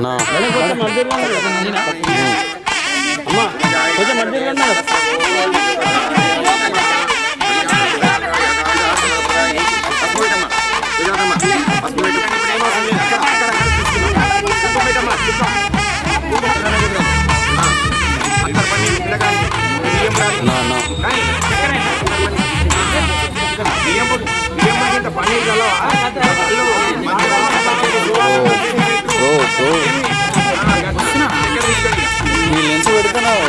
నా కొంచెం మధ్యలో అమ్మా కొంచెం మధ్యలో ఈ లెన్స్ పెడుతున్నావు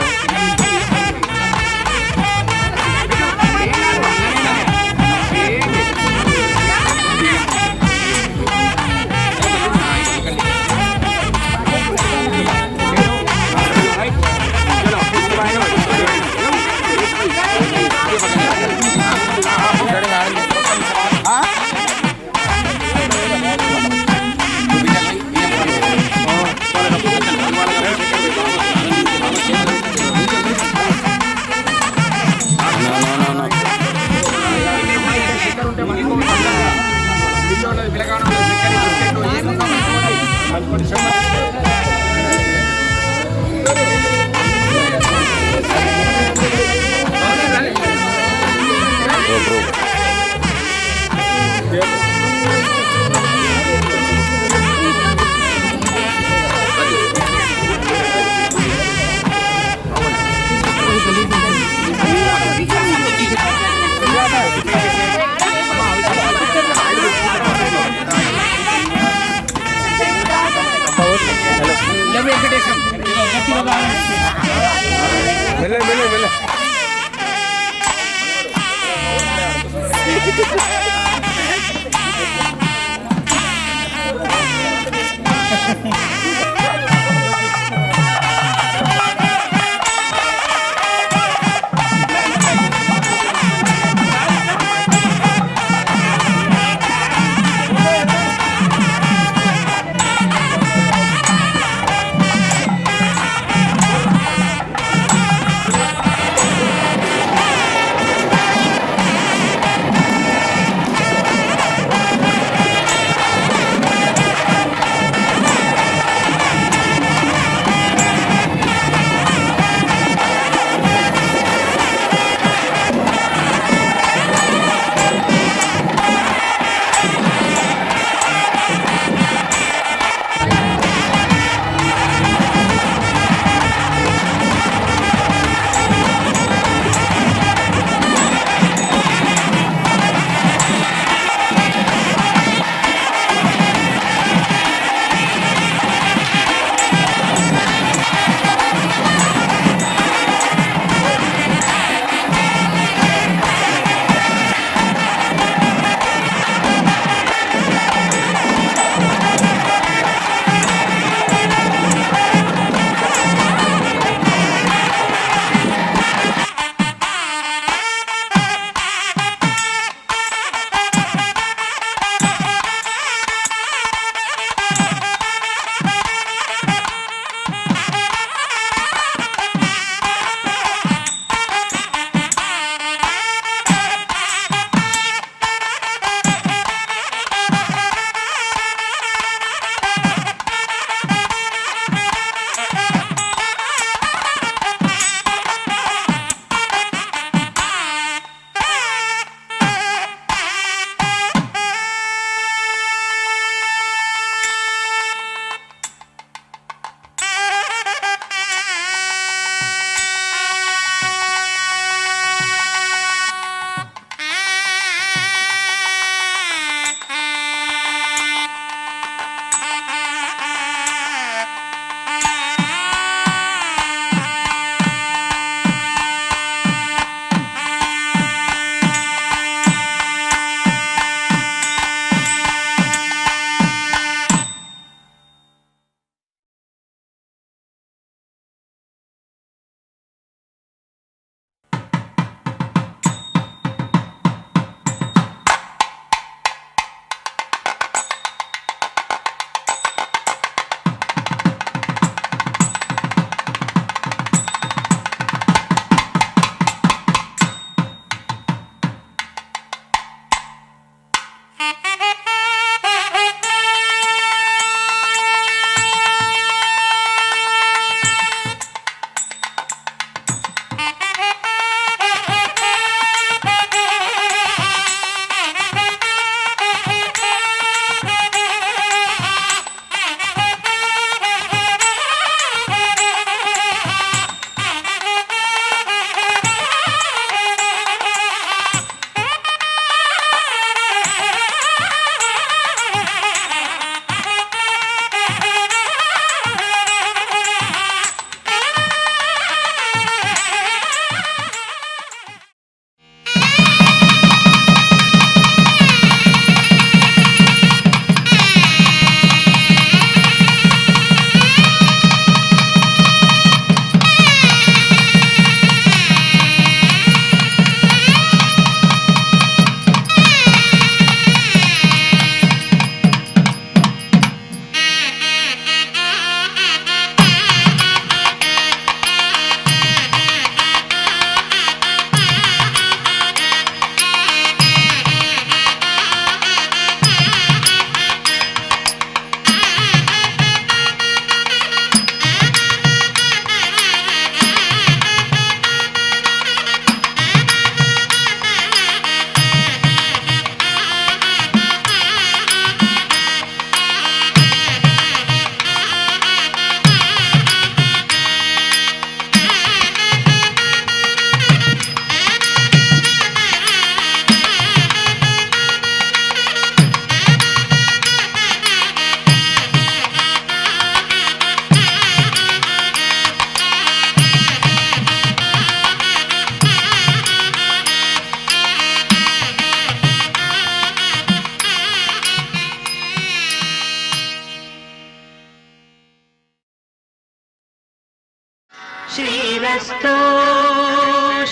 శుభమస్తు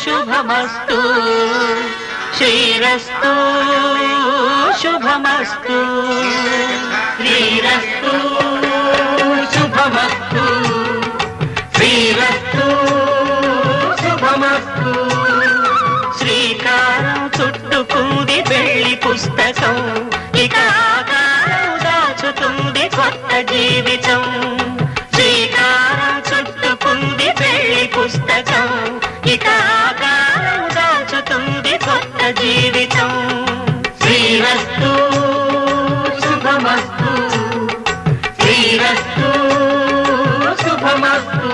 శుభమస్తు శ్రీరస్తు శుభమస్తు శ్రీరస్తు శుభమస్తు శ్రీరస్తు శుభమస్తు శ్రీకారం చుట్టుకుంది వెళ్ళి పుస్తకం ఇక ఆకారం దాచుతుంది కొత్త జీవితం శ్రీకారం చుట్టుకుంది వెళ్ళి పుస్తకం ఇక ఆకారం దాచుతుంది కొత్త జీవితం శ్రీరస్తు శుభమస్తు శ్రీరస్తు శుభమస్తు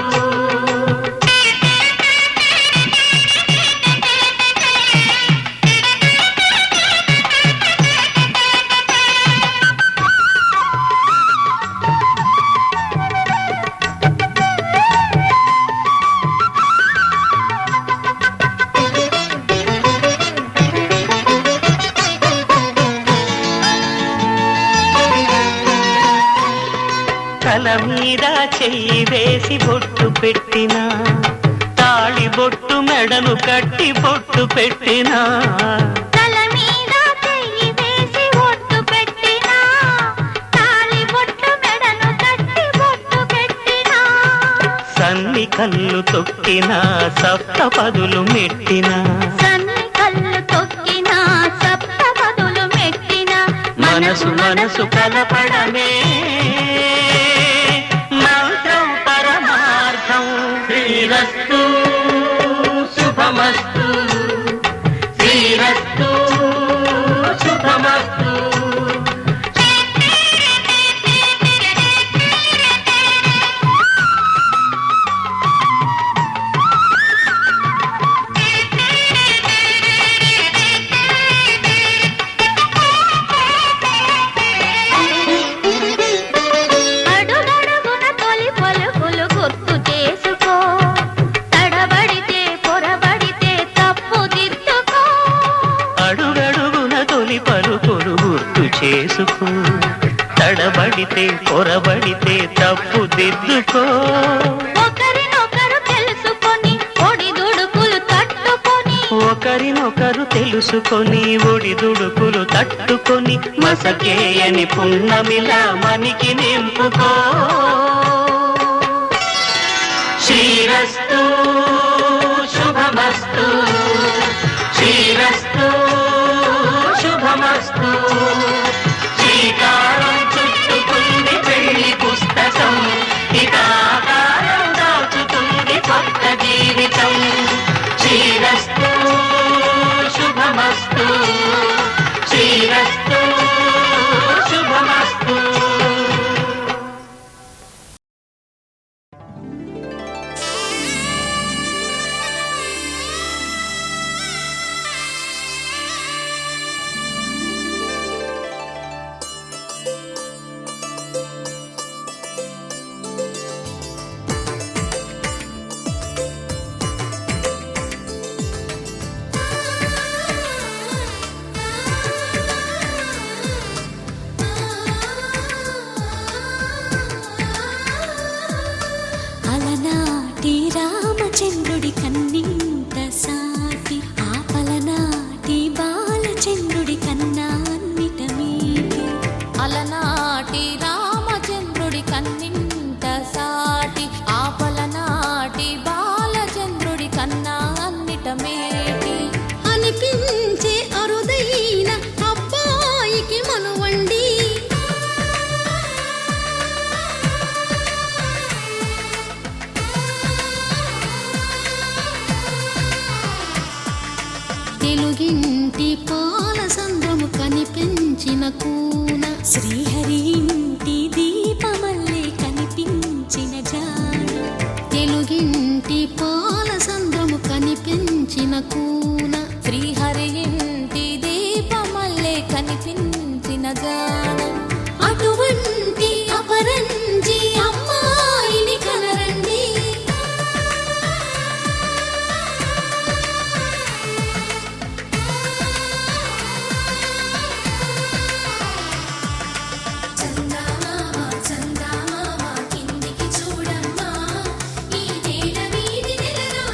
తల మీద చెయ్యి వేసి బొట్టు పెట్టినా తాళి బొట్టు మెడను కట్టి బొట్టు పెట్టినా తల మీద చెయ్యి వేసి బొట్టు పెట్టినా తాళి బొట్టు మెడను కట్టి బొట్టు పెట్టినా సన్ని కళ్ళు తొక్కినా సప్తపదులు మెట్టినా సన్ని కళ్ళు తొక్కినా సప్తపదులు మెట్టినా మనసు మనసు కలపడమే మంత్రం పరమార్థం శ్రీరస్తు శుభమస్తు శ్రీరస్తు శుభమస్తు అడుగడుగున తొలి పలుకులు గుర్తు చేసుకో తడబడితే పొరబడితే తప్పు దిద్దుకో అడుగడుగున తొలి పలుకులు గుర్తు చేసుకో తడబడితే పొరబడితే తప్పు దిద్దుకో ఒకరినొకరు తెలుసుకొని ఒడిదుడుకులు తట్టుకొని ఒకరినొకరు తెలుసుకొని ఒడిదుడుకులు తట్టుకొని మసకేయని పున్నమిలా మనికి నింపుకో శ్రీరస్తు శుభమస్తు శ్రీరస్తు శుభమస్తు శ్రీకారం చుట్టుకుంది పెళ్లి పుస్తకం ఇక ఆకారం దాచుతుంది కొత్త జీవితం శ్రీరస్తు శుభమస్తు శ్రీరస్తు శుభమస్తు అలనాటి రామచంద్రుడి కన్నింత సాటి ఆపలనాటి బాలచంద్రుడి కన్నా అన్నిట మీటి అలనాటి రామచంద్రుడి కన్నింత సాటి ఆపలనాటి బాలచంద్రుడి కన్నా అన్నిట మేటి అనిపించే అరుదైన అబ్బాయికి మనువండి తెలుగింటి పాలసంద్రము కనిపించిన కూన శ్రీహరి ఇంటి దీపమల్లే కనిపించిన జాడ తెలుగింటి పాలసంద్రము కనిపించిన కూన శ్రీహరి ఇంటి దీపమల్లే కనిపించిన జాడ అటువంటి అపరంజి అమ్మాయిని కనరండి చందమామ కిందికి చూడమ్మా ఈ నేల వీధి నెలలో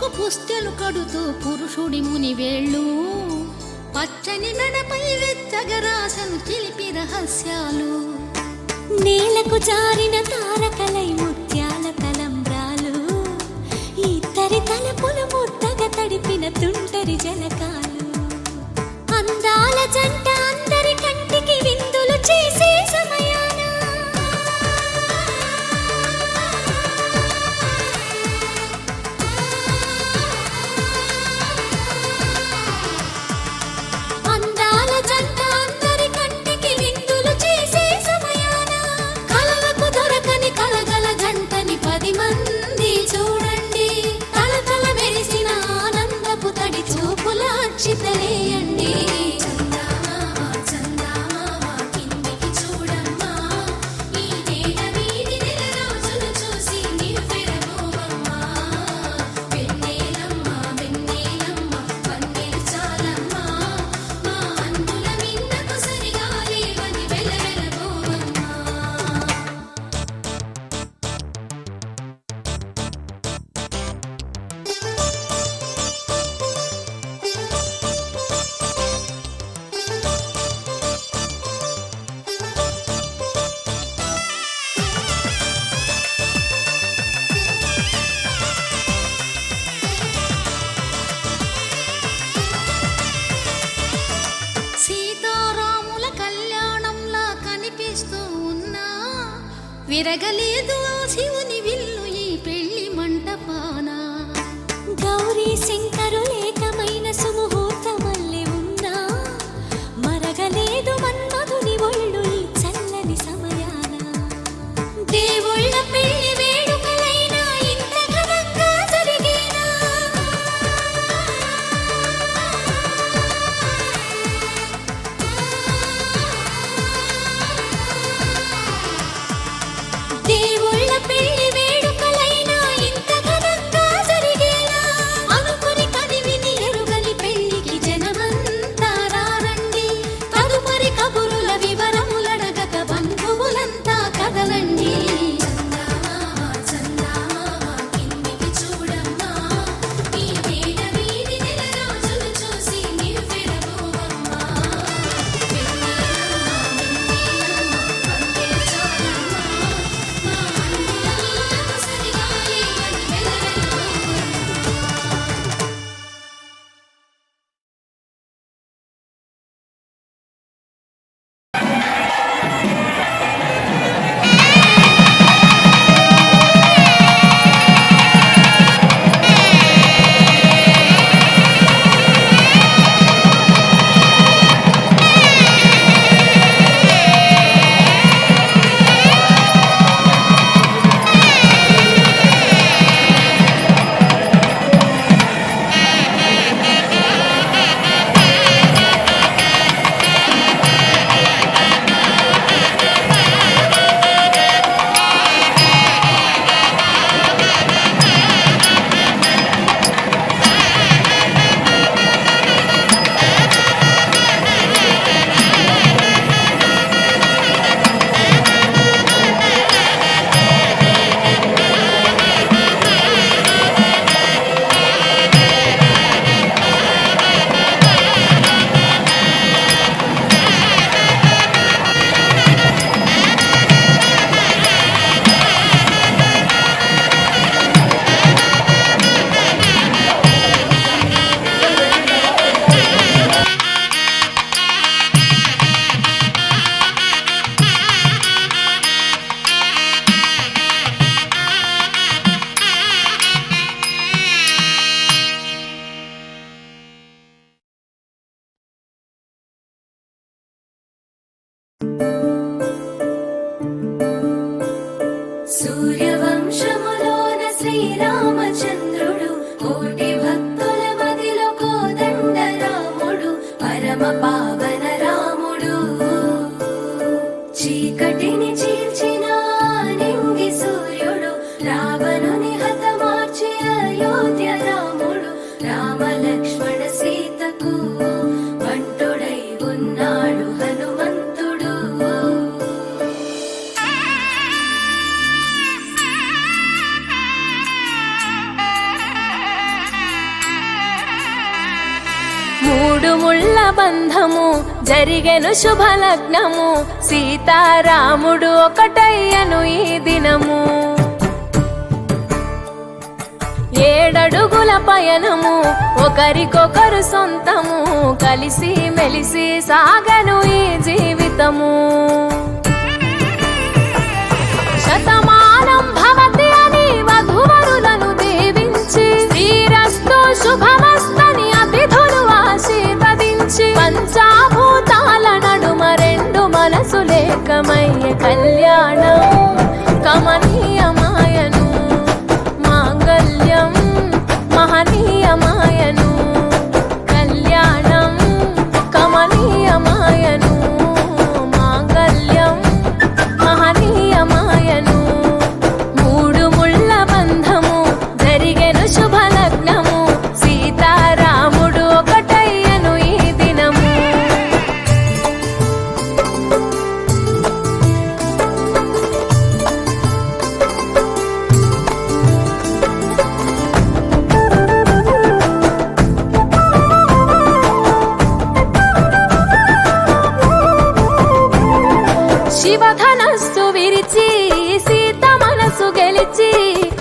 కొమ్మకు పుస్తెలు కడుతూ పురుషుడి ముని వేళ్ళు పచ్చని మెడపై వెచ్చగరాసను చిలిపి రహస్యాలు నేలకు జారిన తారకలై ముత్యాల తలంబ్రాలు ఇద్దరి తలపులు ముద్దగా తడిపిన తుంటరి జలకాలు అందాల జంట అందరి కంటికి విందులు చేసే సమయాన అందాల జంట అందరి కంటికి విందులు చేసే సమయాన కలలకు దొరకని కలగల జంటని 10 మంది చూడండి తలతల మెరిసిన ఆనందపు తడి చూపుల అచ్చితలేయండి సీతారాముల కళ్యాణంలా కనిపిస్తూ ఉన్నా విరగలేదు ఆ శివుని విల్లు ఈ పెళ్లి మంటపాన గౌరీ శంకరు ఏకమైన సుముహూర్తమల్లె ఉన్నా మరగలేదు మన్మధుని ఒళ్ళు ఈ చల్లని సమయాన దేవుళ్ళ పెళ్లి వేడుకలైనా ఇంత ఘనంగా జరిగేనా దేవుళ్ళ పెళ్లి వేడుకలైనా ఇంత ఘనంగా జరిగేనా అనుకుని కదివిని ఎరుగని పెళ్లికి జనమంతా రారండి తదుపరి కబురుల వివరములడగక బంధువులంతా కదలండి సూర్యవంశములోన శ్రీరామచంద్రుడు కోటి భక్తుల మదిలో కోదండ రాముడు పరమ పావన రాముడు చీకటిని చీల్చిన నింగి సూర్యుడు రావణుని హతమార్చి అయోధ్య రాముడు రామ లక్ష్మణ సీతకు బంటుడై ఉన్నాడు హనుమంతుడు బంధము జరిగెను శుభలగ్నము సీతారాముడు ఒకటయ్యను ఈ దినము 7 అడుగుల పయనము ఒకరికొకరు సొంతము కలిసి మెలిసి సాగను ఈ జీవితము శతమానం భవతి అని వధువరులను దీవించి శ్రీరస్తు శుభమస్తని అతిథులు ఆశీర్వదించి పంచాభూతాల నడుమ 2 మనసులేకమయ్యే కళ్యాణం కమనీయమాయను మాంగళ్యం మహనీయమాయను కళ్యాణం కమనీయమాయను మాంగళ్యం మహనీయమాయను 3 ముళ్ళ బంధము జరిగెను శుభలగ్నము సీతారాముడు ఒకటయ్యను ఈ దినము శివధనస్సు విరిచి సీత మనసు గెలిచి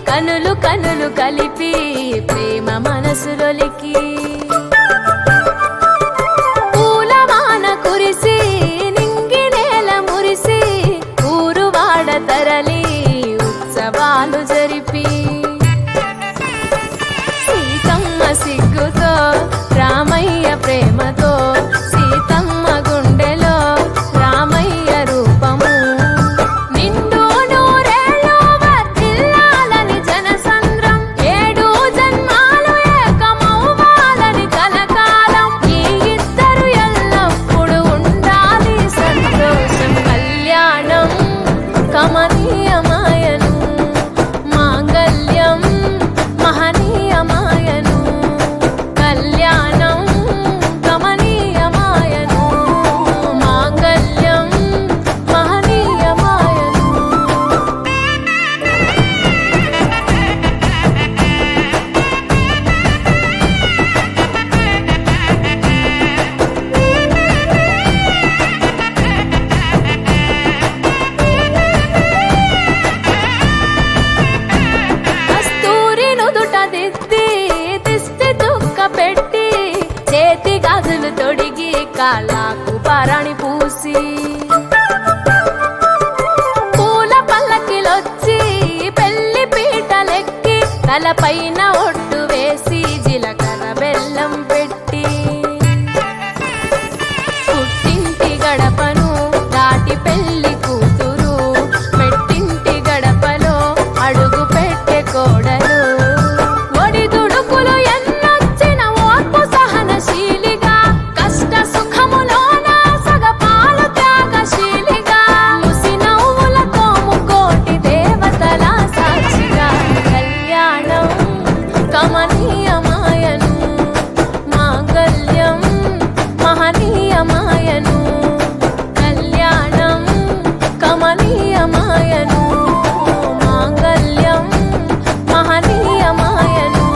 కనులు కనులు కలిపి ప్రేమ మనసులొలికి పూలవాన కురిసి నింగి నేల మురిసి ఊరువాడ తరలి ఉత్సవాలు జరిపి సీతమ్మ సిగ్గుతో రామయ్య ప్రేమతో సీతమ్మ గుండెలో రామయ్య రూపము నిండు నూరేళ్ళు వర్ధిల్లాలని జనసంద్రం 7 జన్మాలు ఏకమవ్వాలని కలకాలం ఈ ఇద్దరు ఎల్లప్పుడూ ఉండాలి సంతోషం కళ్యాణం కమనీయమాయను మాంగళ్యం మహనీయమాయను కళ్యాణం కమనీయమాయను మాంగళ్యం మహనీయమాయను కస్తూరి నుదుట దిద్ది దిష్టి దుక్క పెట్టి చేతి గాజులు తొడిగి కాళ్ళకు పరణి పూసి పూల పల్లకిలొచ్చి పెళ్లి పీటలెక్కి తలపైన ఒట్టు వేసి జీలకర్ర బెల్లం పెట్టి పుట్టింటి గడపను దాటి పెళ్లి కూతురు మెట్టింటి గడపలో అడుగు పెట్టే కోడలు ఒడిదుడుకులు ఎన్నొచ్చిన ఓర్పు సహనశీలిగా కష్ట సుఖములోన సగపాలు త్యాగశీలిగా ముసి నవ్వులతో ముకోటి దేవతల సాక్షిగా కళ్యాణం కమనీయమాయను మాంగళ్యం మహనీయమాయను కళ్యాణం కమనీయమాయను మాంగళ్యం మహనీయమాయను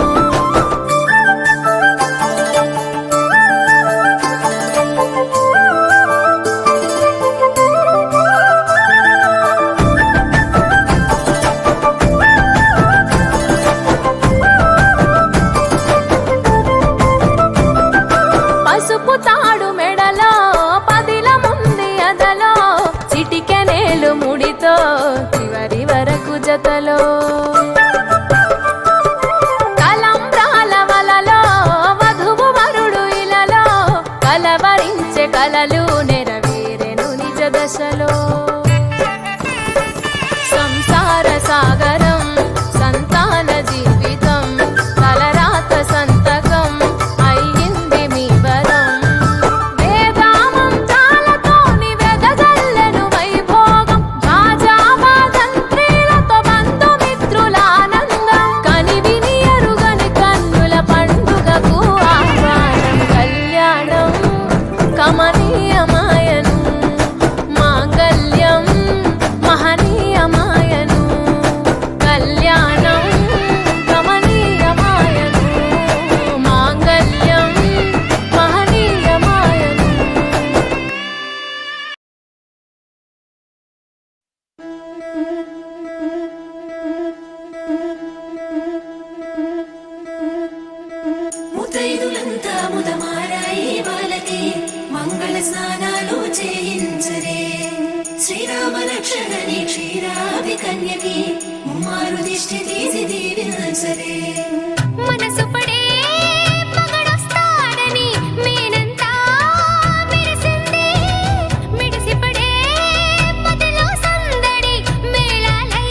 పసుపు తాడు మెడలో పదిల ముంది అదలో చిటికెనేలు ముడితో చివరి వరకు జతలో కలంబ్రాల వలలో వధువు వరుడు ఇలలో కలవరించే కలలు నెరవేరెను నిజ దశలో సంసార సాగరం సంతాన జీవితం తలరాత సంతకం అయ్యింది మీ వరం వేదామంత్రాలతోని వెదజల్లెను వైభోగం భాజావాదంత్రీలతో బంధుమిత్రుల ఆనందం కనివిని ఎరుగని కన్నుల పండుగకు ఆహ్వానం కళ్యాణం కమనీయమాయను మాంగళ్యం కన్యకి ముమ్మారు దిష్టి తీసి దీవించరే మనసు పడే మగడొస్తాడని మేనంతా మెరిసింది మిడిసిపడే మదిలో సందడి మేళాలై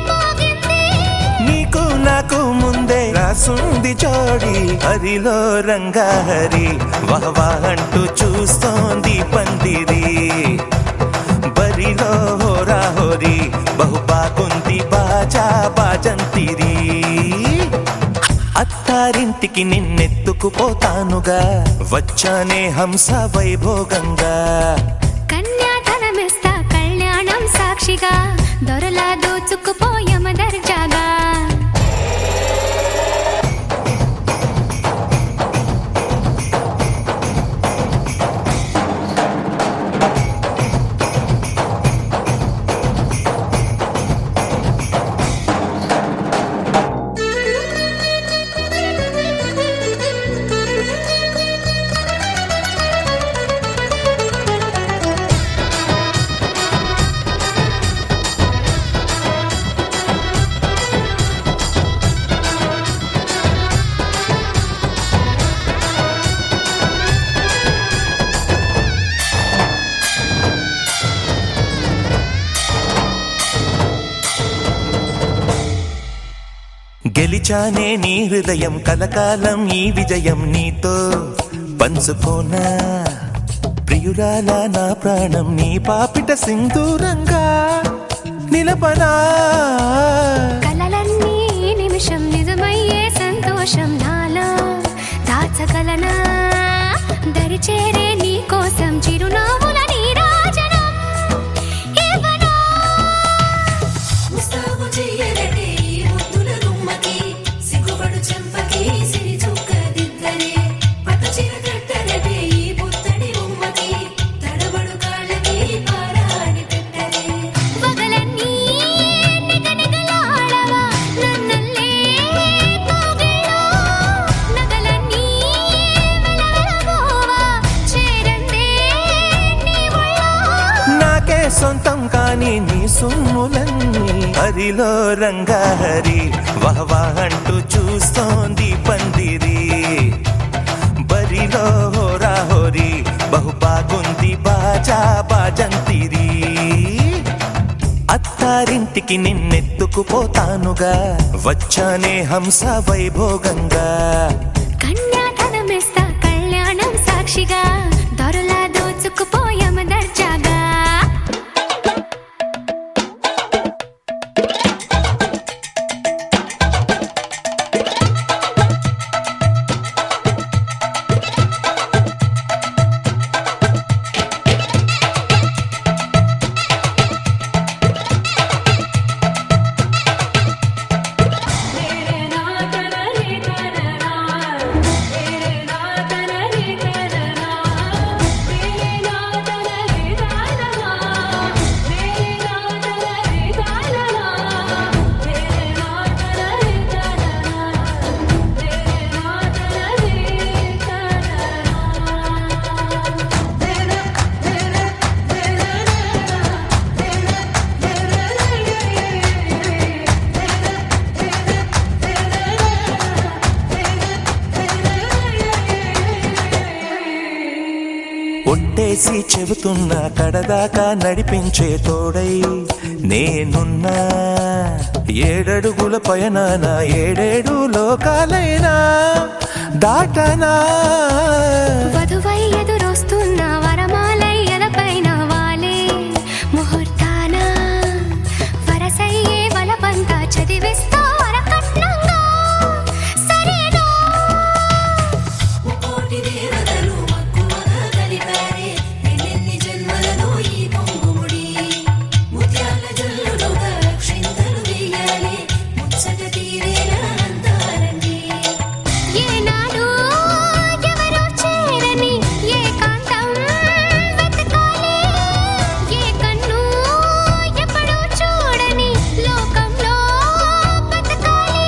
మోగింది నీకు నాకు ముందే రాసుంది జోడి హరిలో రంగాహరి వహవా అంటూ చూస్తోంది పందిరి బరిలో హోరా హోరి బహు బాగుంది బాజా బాజంతిరి అత్తారింటికి నిన్నెత్తుకుపోతానుగా వచ్చానే హంస వైభోగంగా కన్యాధనమిస్తా కళ్యాణం సాక్షిగా దొరలా దోచుకుపోయమ దర్జాగా గెలిచానే నీ హృదయం కలకాలం ఈ విజయం నీతో పంచుకోనా ప్రియురాల నా ప్రాణం నీ పాపిట సింధూరంగా నిలపనా కలలన్నీ నిమిషం నిజమయ్యే సంతోషం నాలో దాచగలనా దరిచేరే నీ కోసం చిరునవ్వుల నీరాజనం ఇవ్వనా ముస్తాబు చెయ్యరటే ఈ ముద్దుల గుమ్మకి సిగ్గుపడు చెంపకి సిరి చుక్క దిద్దరే పట్టు చీర కట్టరటే ఈ పుత్తడి బొమ్మకి తడబడు కాళ్ళకి పారాని పెట్టరే పగలన్నీ నిగనిగలాడవా నన్నల్లే కోగిలో నగలన్నీ వెలవెలబోవా చేరందే నీ ఒళ్ళో నాకే సొంతం కాని నీ సొమ్ములన్నీ హరిలో రంగాహరి వహవా అంటూ చూస్తోంది పందిరి బరిలో హోరా హోరి బహు బాగుంది బాజా బాజంతిరి అత్తారింటికి నిన్నెత్తుకుపోతానుగా వచ్చానే హంస వైభోగంగా కన్యాధనమిస్తా కళ్యాణం సాక్షిగా దొరలా దోచుకుపోయమ దర్జాగా ఒట్టేసి చెబుతున్నా కడదాకా నడిపించే తోడై నేనున్నా ఏడడుగుల పయనాన ఏడేడు లోకాలైనా దాటనా వధువై ఎదురొస్తున్న వరమాలై ఎలపైన వాలే ముహూర్తాన వరసయ్యే వలపంతా చదివిస్తా వరకట్నంగా సరేనా ముకోటి దేవతలు మక్కువగా కలిపారే ఎన్నెన్ని జన్మలలో ఈ పొంగుముడి ముత్యాల జల్లులుగా క్షింతలు వేయాలి ముచ్చట తీరేలా అంతారండి ఏనాడు ఎవరో చేరని ఏకాంతం వెతకాలి ఏ కన్ను ఎప్పుడూ చూడని లోకంలో బతకాలి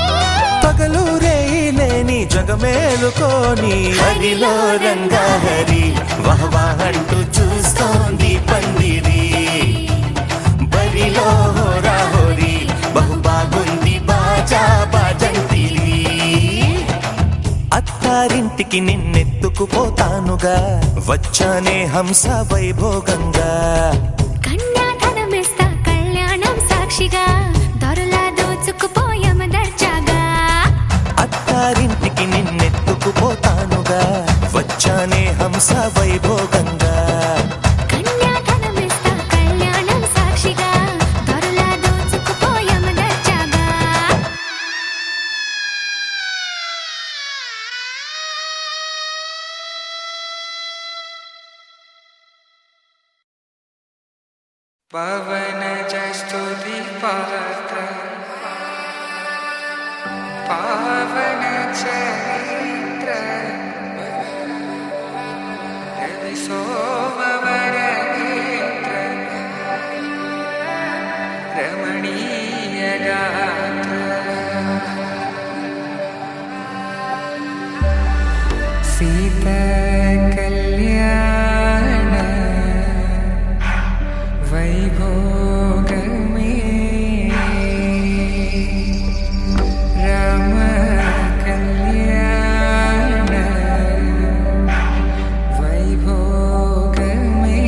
పగలు రేయిలేని జగమేలుకోని హరిలో రంగాహరి వహవా అంటూ చూస్తోంది పందిరి బరిలో హోరా అత్తారింటికి నిన్నెత్తుకుపోతానుగా వచ్చానే హంస వైభోగంగా కన్యాధనమిస్తా కళ్యాణం సాక్షిగా దొరలా దోచుకుపోయామ దర్జాగా అత్తారింటికి నిన్నెత్తుకుపోతానుగా వచ్చానే హంస వైభోగంగా కన్యాధనమిస్తా కళ్యాణం సాక్షిగా దొరలా దోచుకుపోయామ దర్జాగా పవన జస్తుతి పాత్ర పావన చరిత్ర రవి సోమవర నేత్ర రమణీయ గాత్ర సీత కళ్యాణ వైభోగమే రామ కళ్యాణ వైభోగమే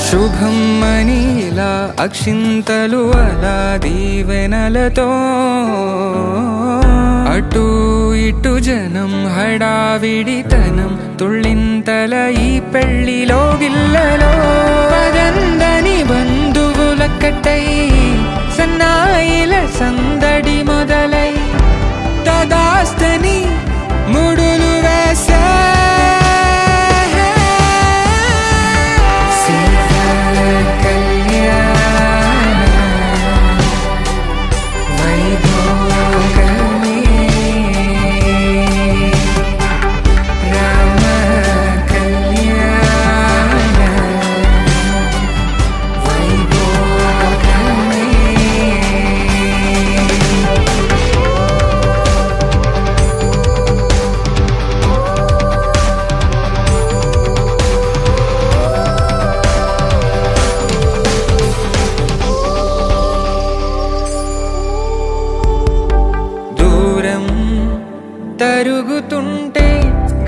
శుభం మనీలా అక్షింతలు అలా దీవెనలతో అటు ఇటు జనం హడావిడితనం తుళ్ళింతల ఈ పెళ్లిలో గిల్లలో పదందని బంధువులక్కటై సన్నాయిల సందడి మొదలై తదాస్తని ముడులు వేసే తరుగుతుంటే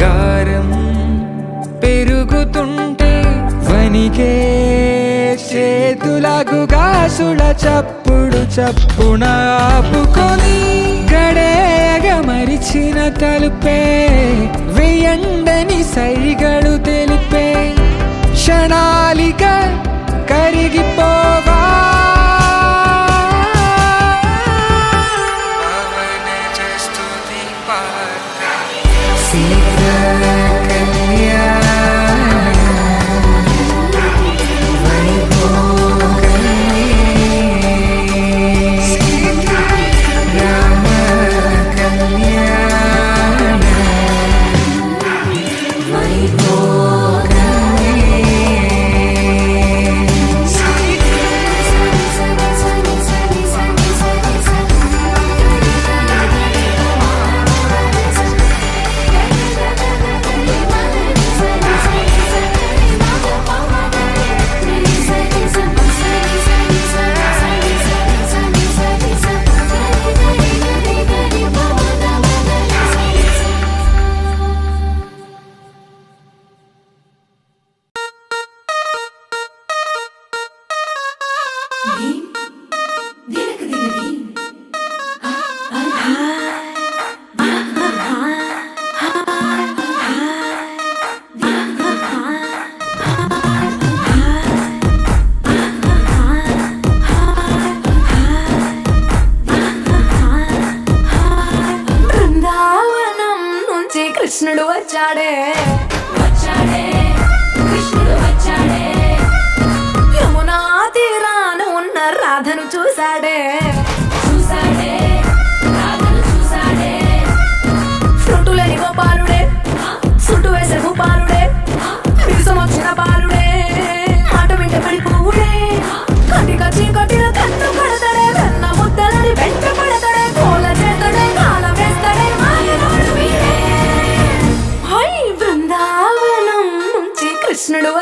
గారం పెరుగుతుంటే వనికే చేతులకు గాసుల చప్పుడు చప్పున ఆపుకొని గడేగ మరిచిన తలుపే వెయ్యండని సైగడు తెలిపే క్షణాలిక కరిగిపోవా వైభోగమే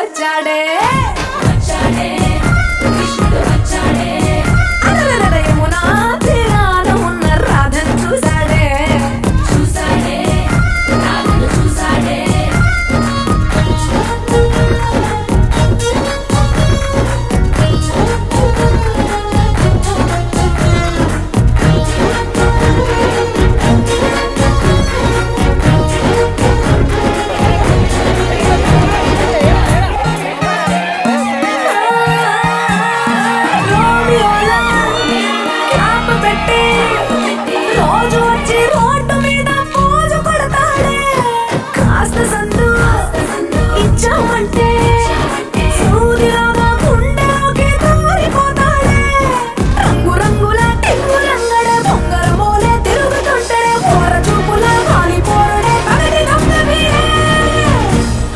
వచ్చాడే వచ్చాడే కృష్ణుడు వచ్చాడే అలరల యమునా తీరాన ఉన్న రాధను చూసాడే చూసాడే రాధను చూసాడే రోజు వచ్చి రోడ్డు మీద పోజు కొడతాడే కాస్త సందు ఇచ్చామంటే సూదిలాగా గుండెలోకి దూరిపోతాడే రంగు రంగుల టింగులంగడ బొంగరమోలే తిరుగుతుంటాడే పోర చూపుల కాలిపోరడే పగటి దొంగవీడే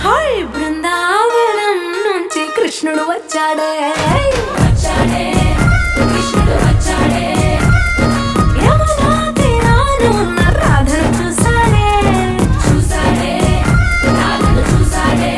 హై బృందావనం నుంచి కృష్ణుడు వచ్చాడే వచ్చాడే కృష్ణుడు వచ్చాడే యమునా తీరాన ఉన్న రాధను చూసాడే చూసాడే రాధను చూసాడే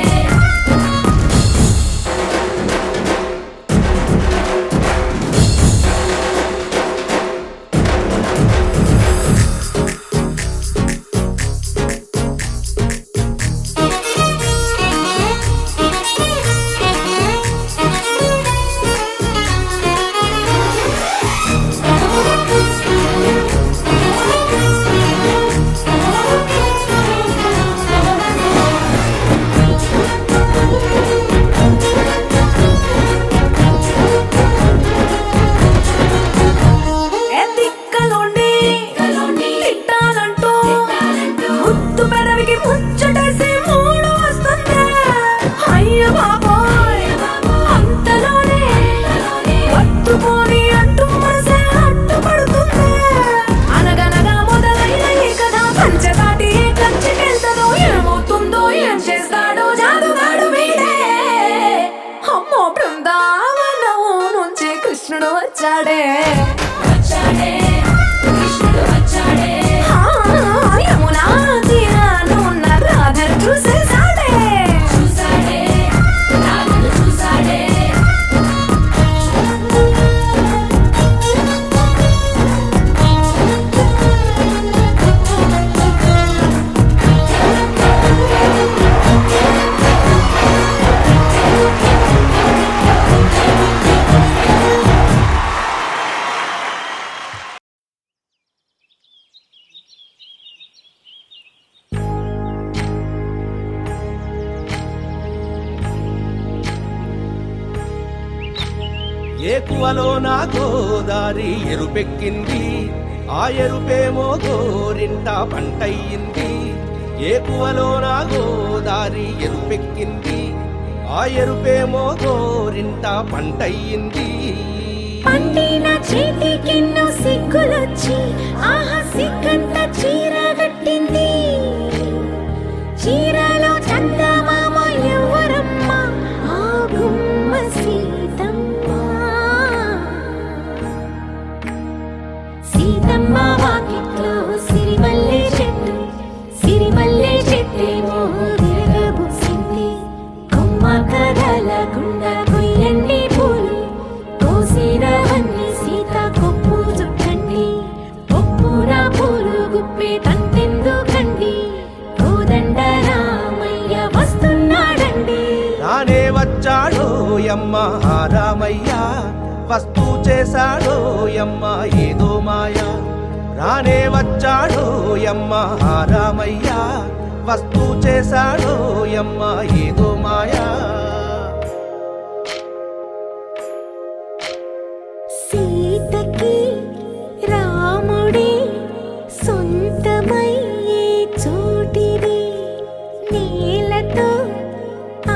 ఎత్తిక్కలోండి తిట్టాలంటూ ముద్దు పెదవికి ముచ్చటేసి మూడు వస్తుంది అయ్య బాబోయ్ అంతలోనే పట్టుకొని అంటూ మనసే అడ్డుపడుతుంది అనగనగా మొదలైన ఈ కథ పంచదాటి కంచికెళ్తదో ఏమవుతుందో ఏం చేస్తాడో జాదుగాడు వీడే అమ్మో బృందావనం నుంచి కృష్ణుడు వచ్చాడే వచ్చాడే కృష్ణుడు వచ్చాడే యమునా తీరాన ఉన్న రాధను చూసేసాడే చూసాడే రాధను చూసాడే ఏకువలో నా గోదారి ఎరుపెక్కింది ఆ ఎరుపేమో గోరింట పంటయ్యింది ఏకువలో నా గోదారి ఎరుపెక్కింది ఆ ఎరుపేమో గోరింట పంటయ్యింది పండిన చేతికెన్నో సిగ్గులొచ్చి ఆహా సిగ్గంత చీర కట్టింది చీరలో చందమామ ఎవరమ్మ ఆ గుమ్మ సీతమ్మ సీతమ్మ వాకిట్లో సిరిమల్లె చెట్టేమో తిరగబూసింది కొమ్మ కదలకుండా కొయ్యండి పూలు కోసినవన్నీ సీత కొప్పు చుట్టండి ఒప్పున పూలు గుప్పే తంతెందుకండి కోదండ రామయ్య వస్తున్నాడండి రానే వచ్చాడో యమ్మ ఆ రామయ్య వస్తూ చేశాడో యమ్మ ఏదో మాయ రానే వచ్చాడో యమ్మ ఆ రామయ్య వస్తూ చేశాడో యమ్మ ఏదో మాయా సీతకి రాముడే సొంతమయ్యే చోటిది నేలతో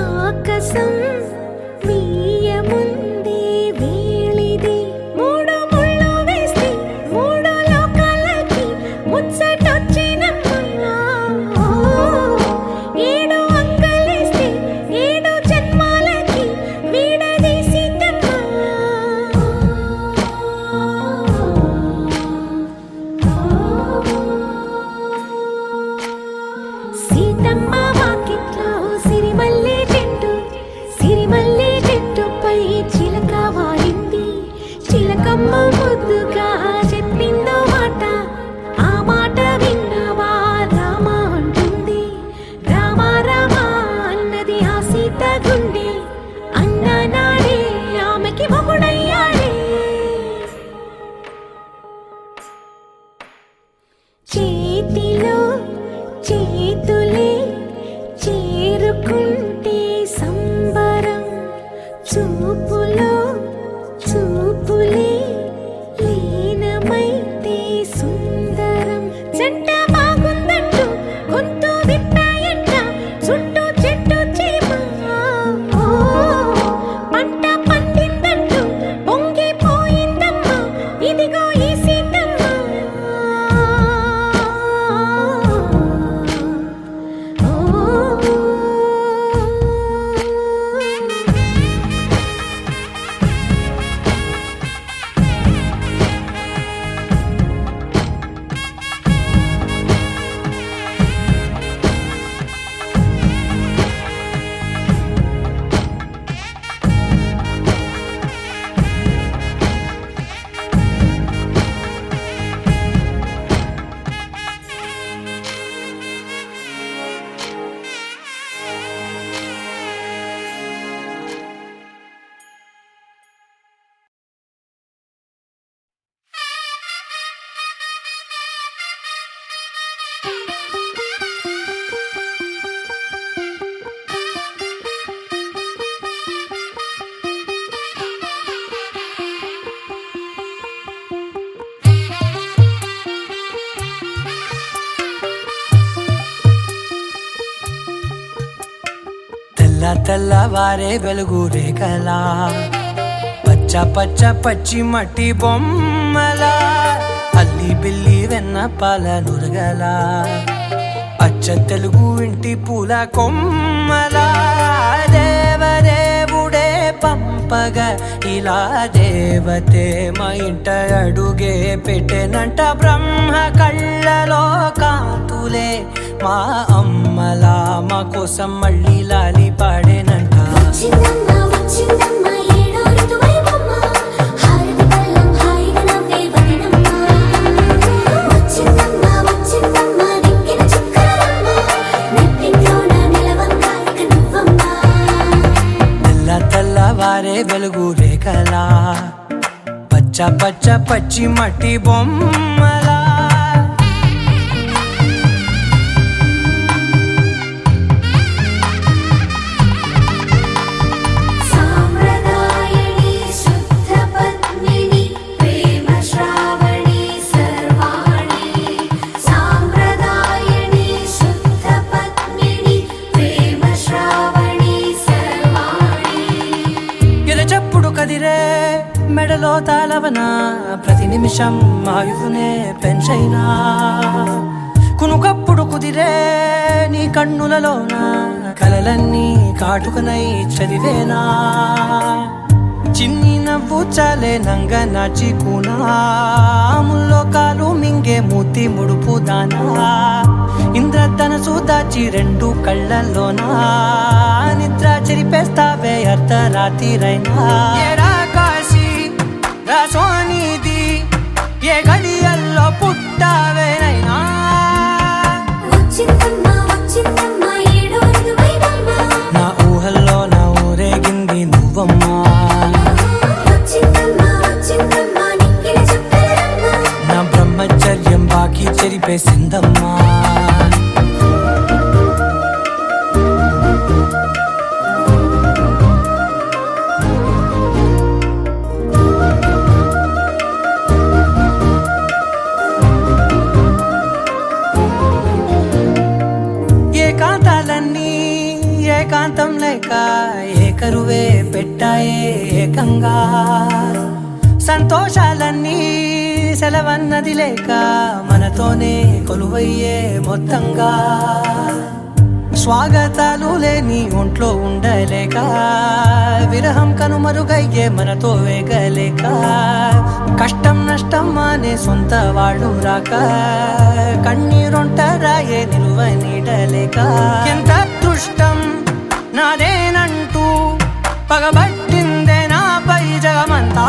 ఆకాశం వీయముందే వేళిది మూడు ముళ్ళు వేస్తే మూడు లోకాలకి ముచ్చటొచ్చినమ్మా ఏడు అంకలేస్తే ఏడు జన్మాలకి వీడదీసి సీతమ్మ వాకిట్లో సిరిమల్లె చెట్టు గుండె అన్న నాడే ఆమెకి మొగుడయ్యాడే చేతిలో చేతులే చేరుకుంటే సంబరం చూపులో చూపులే లీనమైతే సుందరం జంట బాగుందంటూ గొంతు విప్పాయంట చుట్టూ చెట్టు చీమ పంట పండిందంటూ పొంగిపోయిందమ్మా ఇదిగో ఈ సీతమ్మ తెల్లవారే వెలుగు రేఖలా పచ్చ పచ్చ పచ్చి మట్టి బొమ్మలా అల్లి బిల్లి వెన్న పాల నురగలా అచ్చ తెలుగు ఇంటి పూల కొమ్మలా దేవదేవుడే పంపగా ఇలా దేవతే మా ఇంట అడుగే పెట్టెనంట బ్రహ్మ కళ్ళలో కాంతులే మా అమ్మలా మా కోసం మళ్ళీ లాలి పాడేనంట వచ్చిందమ్మ వచ్చిందమ్మ ఏడో ఋతువైవమ్మ హారతి పళ్ళం హాయిగా నవ్వే వదినమ్మ వచ్చిందమ్మ వచ్చిందమ్మ నెక్కిన చుక్కలమ్మ నెట్టింట్లోన నిలవంగ ఇక నువ్వమ్మ తెల్లవారే వెలుగు రేఖలా పచ్చ పచ్చ పచ్చి మట్టి బొమ్మలా సాంప్రదాయని శుద్ధ పద్మిని ప్రేమ శ్రావణి సర్వాణి సాంప్రదాయని శుద్ధ పద్మిని ప్రేమ శ్రావణి సర్వాణి ఎరచప్పుడు కదిరే మెడలో తాళవన ప్రతి నిమిషం ఆయువునే పెంచైనా కునుకప్పుడు కుదిరే నీ కన్నులలోన కలలన్నీ కాటుకనై చదివేనా చిన్ని నవ్వు చాలే నంగ నాచి ముల్లోకాలు మింగే మూతి ముడుపు దానా ఇంద్రధనసు దాచి రెండు కళ్ళల్లోనా నిద్ర చెరిపేస్తావే అర్ధరాత్రిరైనా ఏరా కాశీ రా సోనిది ఏ గడియల్లో పుట్టావేనైనా వచ్చిందమ్మ వచ్చిందమ్మ ఏడో ఋతువైవమ్మ నా ఊహల్లో నా ఊరేగింది నువ్వమ్మా వచ్చిందమ్మ వచ్చిందమ్మ నెక్కిన చుక్కలమ్మ నా బ్రహ్మచర్యం బాకీ చెరిపేసిందమ్మా ఏకాంతాలన్నీ ఏకాంతం లేక ఏకరువే పెట్టాయే ఏకంగా సంతోషాలన్నీ సెలవన్నది లేక మనతోనే కొలువయ్యే మొత్తంగా స్వాగతాలు లేని ఒంట్లో ఉండలేక విరహం కనుమరుగయ్యే మనతో వేగలేక కష్టం నష్టం అనే సొంత వాళ్ళు రాక కన్నీరొంటరాయే నిలువ నీడలేక ఎంత అదృష్టం నాదేనంటూ పగబట్టిందే నాపై జగమంతా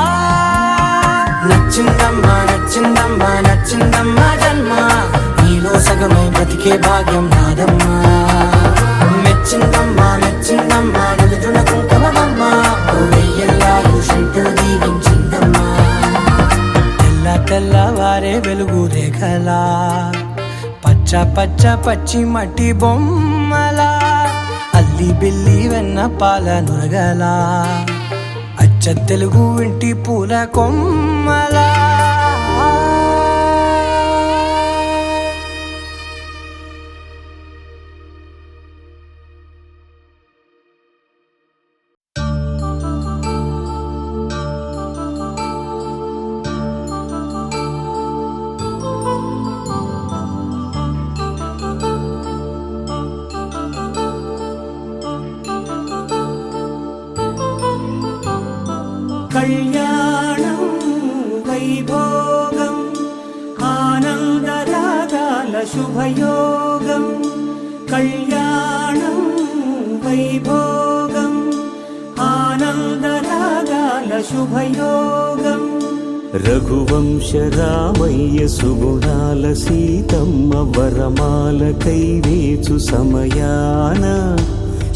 నచ్చిందమ్మా నచ్చిందమ్మా నచ్చిందమ్మా జన్మ నీలో సగమై బ్రతికే భాగ్యం నాదమ్మా మెచ్చిందమ్మా మెచ్చిందమ్మా కుందనమ్మ నుదుటిన కుంకుమమ్మ వెయ్యల్లాలు శంకరు దీవించిందమ్మా తెల్ల తెల్లవారే వెలుగు రేఖలా పచ్చ పచ్చ పచ్చి మట్టి బొమ్మలా అల్లి బిల్లి వెన్న పాల నురగలా అచ్చ తెలుగు ఇంటి పూల కొమ్మలా కళ్యాణం వైభోగం ఆనందరాగాల శుభయోగం కళ్యాణం వైభోగం ఆనందరాగాల శుభయోగం రఘువంశ రామయ్య సుగుణాల సీతమ్మ వరమాల కైవేచు సమయాన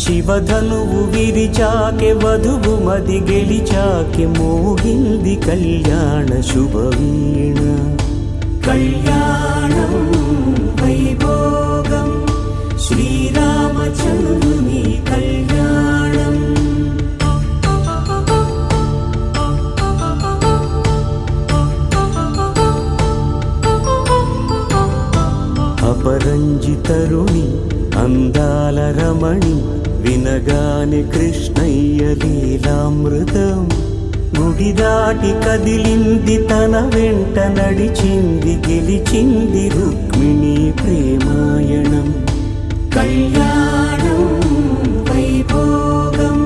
శివధనువు విరిచాకె వధువు మది గెలిచాకె మోగింది కళ్యాణ శుభవీణ కళ్యాణం వైభోగం శ్రీరామచంద్రుని కళ్యాణం అపరంజి తరుణి అందాల రమణి వినగానే కృష్ణయ్య లీలామృతం గుడి దాటి కదిలింది తన వెంట నడిచింది గెలిచింది రుక్మిణి ప్రేమాయణం కళ్యాణం వైభోగం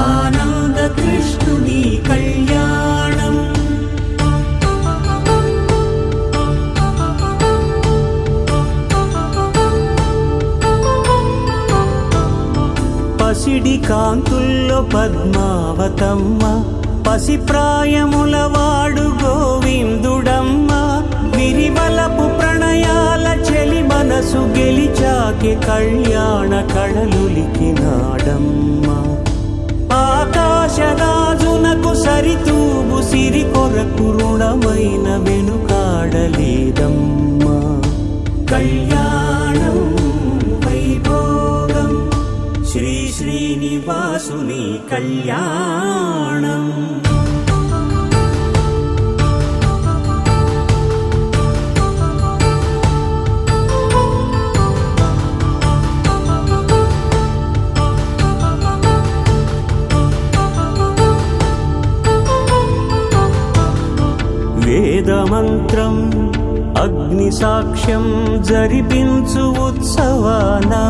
ఆనంద కృష్ణుని కళ్యాణం పసిడి కాంతుల్లో పద్మావతమ్మ పసిప్రాయముల వాడు గోవిందుడమ్మ విరివలపు ప్రణయాల చెలి మనసు గెలిచాకే కళ్యాణ కళలులికినాడమ్మ ఆకాశరాజునకు సరితూబు సిరి కొరకు రుణమైన వెనుకాడలేదమ్మా కళ్యాణం వైభోగం శ్రీ శ్రీనివాసుని కళ్యాణం వేదమంత్రం అగ్ని సాక్ష్యం జరిపించు ఉత్సవానా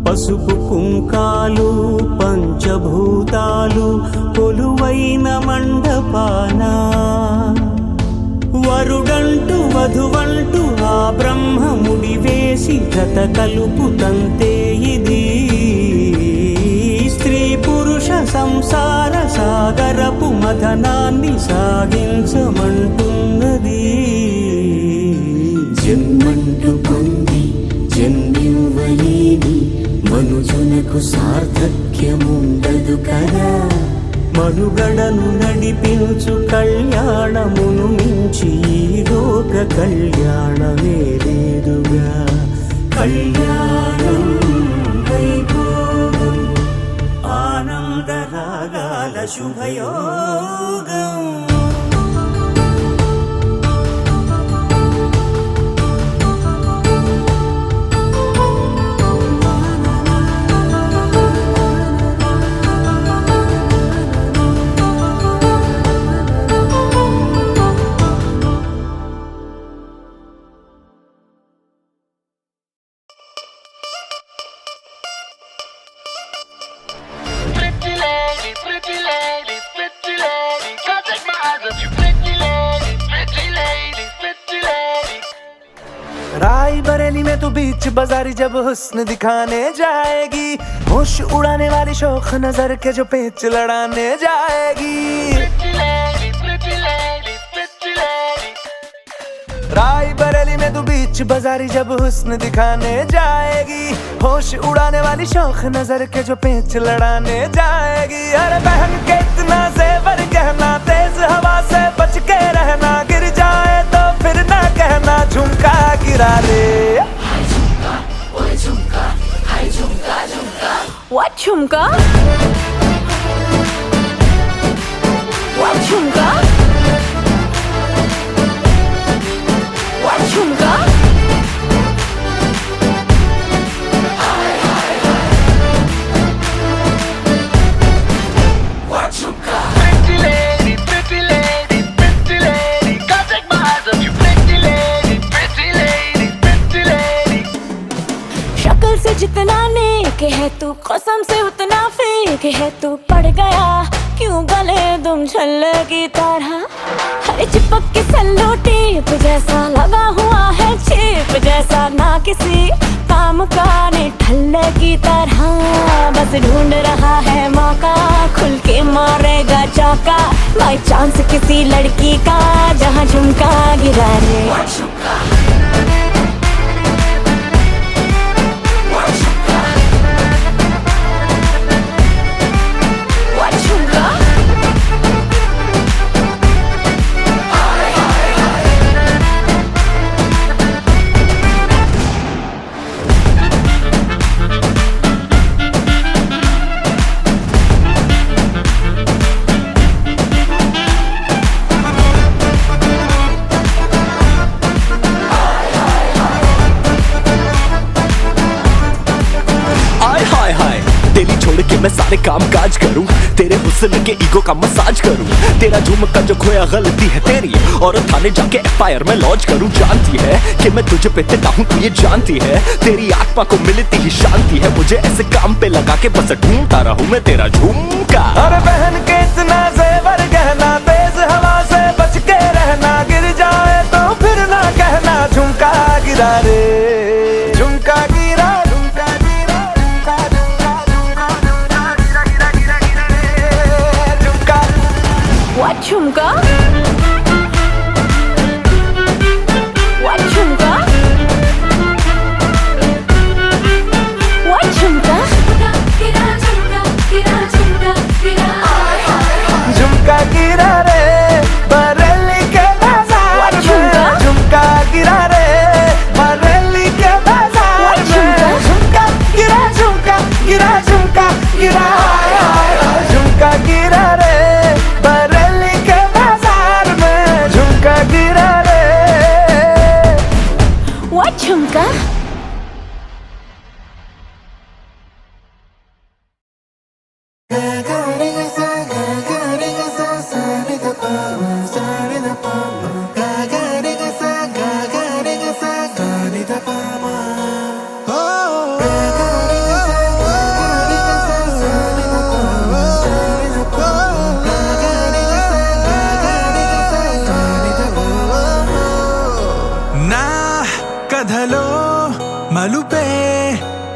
పసుపు కుంకాలు పంచభూతాలు కొలువైన మండపాన వరుడంటూ వధువంటూ ఆ బ్రహ్మముడి వేసి జత కలుపుతంతే ఇది స్త్రీ పురుష సంసార సాగరపు మథనాన్ని సాగించమంటున్నది జన్మంటూ పొంది జన్మివ్వలేని మనుజునకు సార్థక్యముండదు కదా మనుగడను నడిపించు కళ్యాణమును మించి ఈ లోక కళ్యాణమే లేదుగా కళ్యాణం వైభోగం ఆనంద రాగాల శుభయోగం रायबरेली में तो बीच बाजारी जब हुस्न दिखाने जाएगी होश उड़ाने वाली शौक नजर के जो पेच लड़ाने जाएगी राय बरेली में तू बीच बाजारी जब हुस्न दिखाने जाएगी, होश उड़ाने वाली शौक नजर के जो पेच लड़ाने जाएगी। अरे पहन के इतना जेवर गहना, तेज हवा से बच के रहना, गिर जाए तो फिर ना कहना झुमका गिरा रे। What झुमका? What झुमका? What झुमका? Pretty lady, pretty lady, pretty lady, can't take my eyes off you. Pretty lady, pretty lady, pretty lady. शक्ल से जितना नेक है तू, कसम से उतना फेक है तू। पड़ गया क्यों गले तुम छल्ले की तरह, हर चिपक के सल्लो टेप जैसा लगा हुआ है चेप जैसा, ना किसी काम का ने ठल्ले की तरह। बस ढूंढ रहा है मौका, खुल के मारेगा चौका, बाई चांस किसी लड़की का जहाँ झुमका गिरा रे। डेली छोड़ के मैं सारे काम काज करूं, तेरे हुस्न के ईगो का मसाज करूं। तेरा झुमका जो खोया गलती है तेरी, और थाने जाके एफआईआर में लॉन्च करूं। जानती है कि मैं तुझे पे तेरा हूं, तू ये जानती है। तेरी आत्मा को मिलती ही शांति है, मुझे ऐसे काम पे लगा के बस ढूंढता रहूं मैं तेरा झुमका। अरे पहन के इतना जेवर गहना, तेज हवा से बच के रहना, गिर जाए तो फिर ना कहना झुमका गिरा रे। झुमका गिरा, झुमका गिरा, झुमका झुमका झुमका गिरा गिरा गिरा गिरा रे। झुमका What झुमका? What झुमका? What झुमका? गिरा झुमका गिरा झुमका गिरा झुमका गिरा रे बरेली के बाजार में। झुमका गिरा रे बरेली के बाजार में। झुमका गिरा, झुमका गिरा, झुमका गिरा। झुमका गिरा रे बरेली के बाजार में। झुमका गिरा रे। What झुमका? నా కథలో మలుపే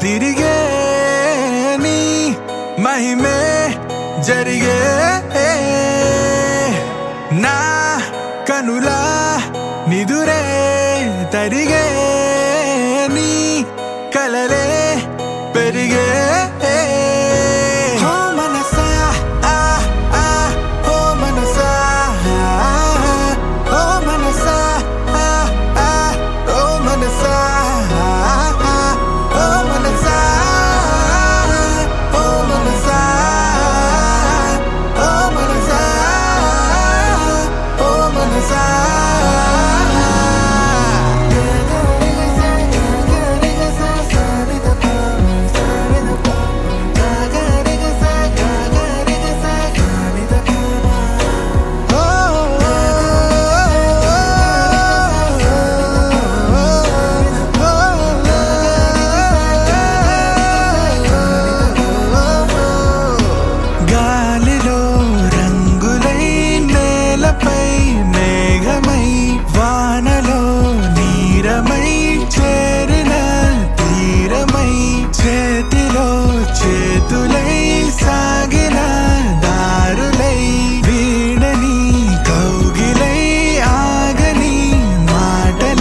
తిరిగే నీ మహిమే జరిగే, నా కనులా నిదురే తరిగే, నీ కలలే పెరిగే। ఓ మనసా ఆ ఆ, ఓ మనసా ఆ, ఓ మనసా ఆ ఆ, ఓ మనసా ఆ, ఓ మనసా ఓ మనసా ఓ మనసా ఓ మనసా। గాలిలో రంగులై, నేలపై మేఘమై, వానలో నీరమై, చేరిన తీరమై, చేతిలో చేతులై, సాగిన దారులై, వీడని కౌగిలై, ఆగని మాటలై,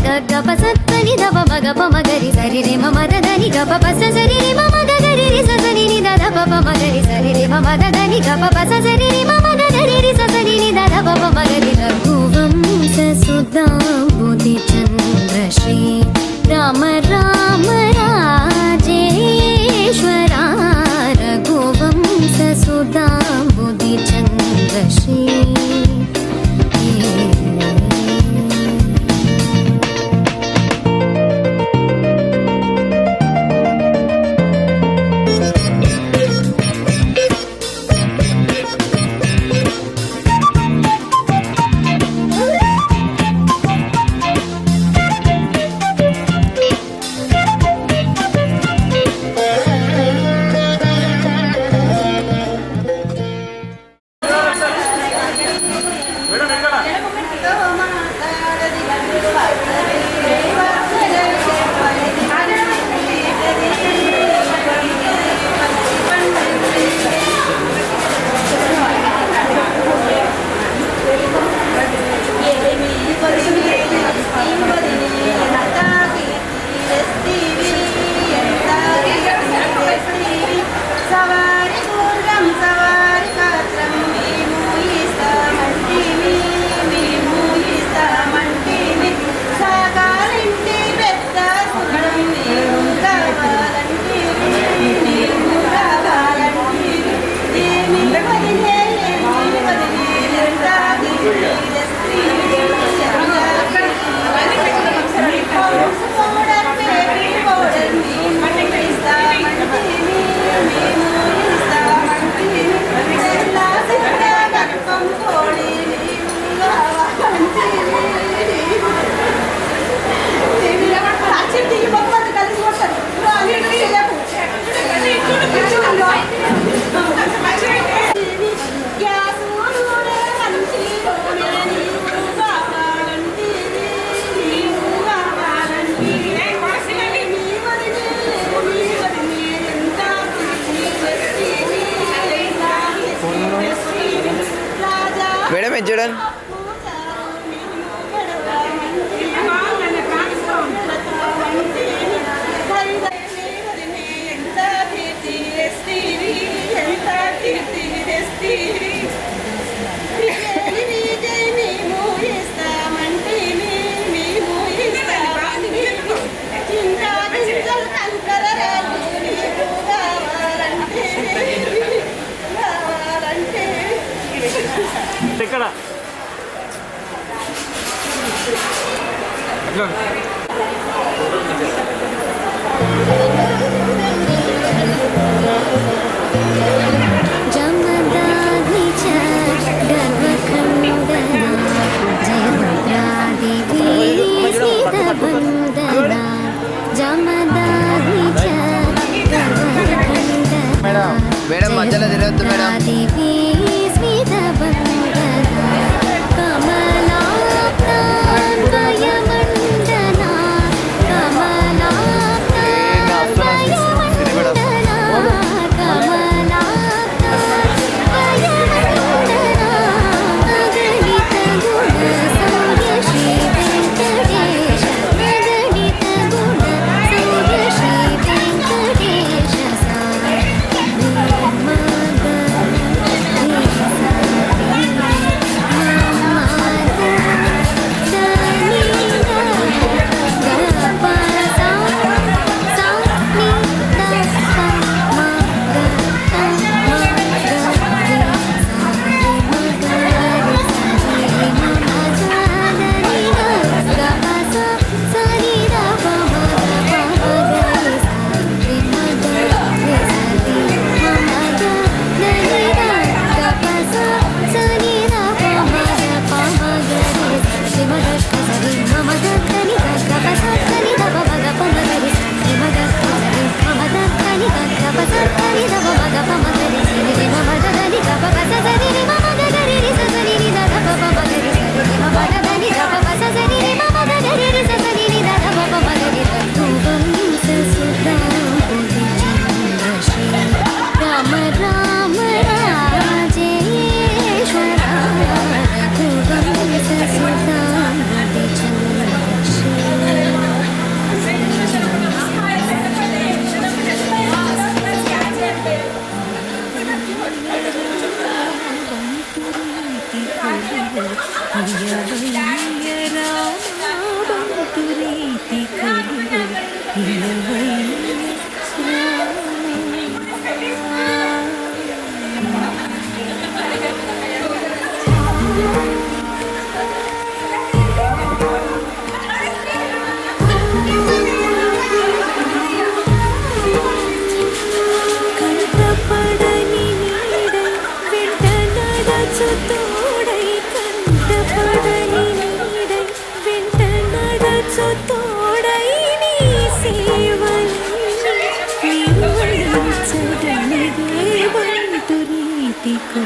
గ ప సత్తని ద ప మగ ప మగరి సరి రే మ మద దని గ ప ప స సరి రే మ మగ గరి రి స సని ని ద ద ప ప మగరి సరి రే మ మద దని గ ప ప స సరి రే మ మగ గరి రి స సని ని ద ద ప ప మగరి రఘువంశ సుధా బుద్ధి చంద్ర శ్రీ రామ రామ రాజేశ్వరా రఘువంశ సుధా బుద్ధి చంద్ర శ్రీ మేడం ఇది చూడండి ఇక్కడ జమదాగ్ని చ గర్వఖండనా జయభద్రాదేవి సీతబందనా జమదాగ్ని చ గర్వఖండనా మేడం మధ్యలో తిరగద్దు మేడం దేవి స్మితబందనా కమలాప్తాన్వయమండనా కమలాప్తాన్వయమండనా కమలాప్తాన్వయమండనా అగణిత గుణ సౌర్య శ్రీ వెంకటేశ అగణిత గుణ సౌర్య శ్రీ వెంకటేశ సా కంటపడని నీడై వెంట నడచు తోడై కంటపడని నీడై వెంట నడచు తోడై నీ సేవలని నిర్వహించగలిగే బంటు రీతికో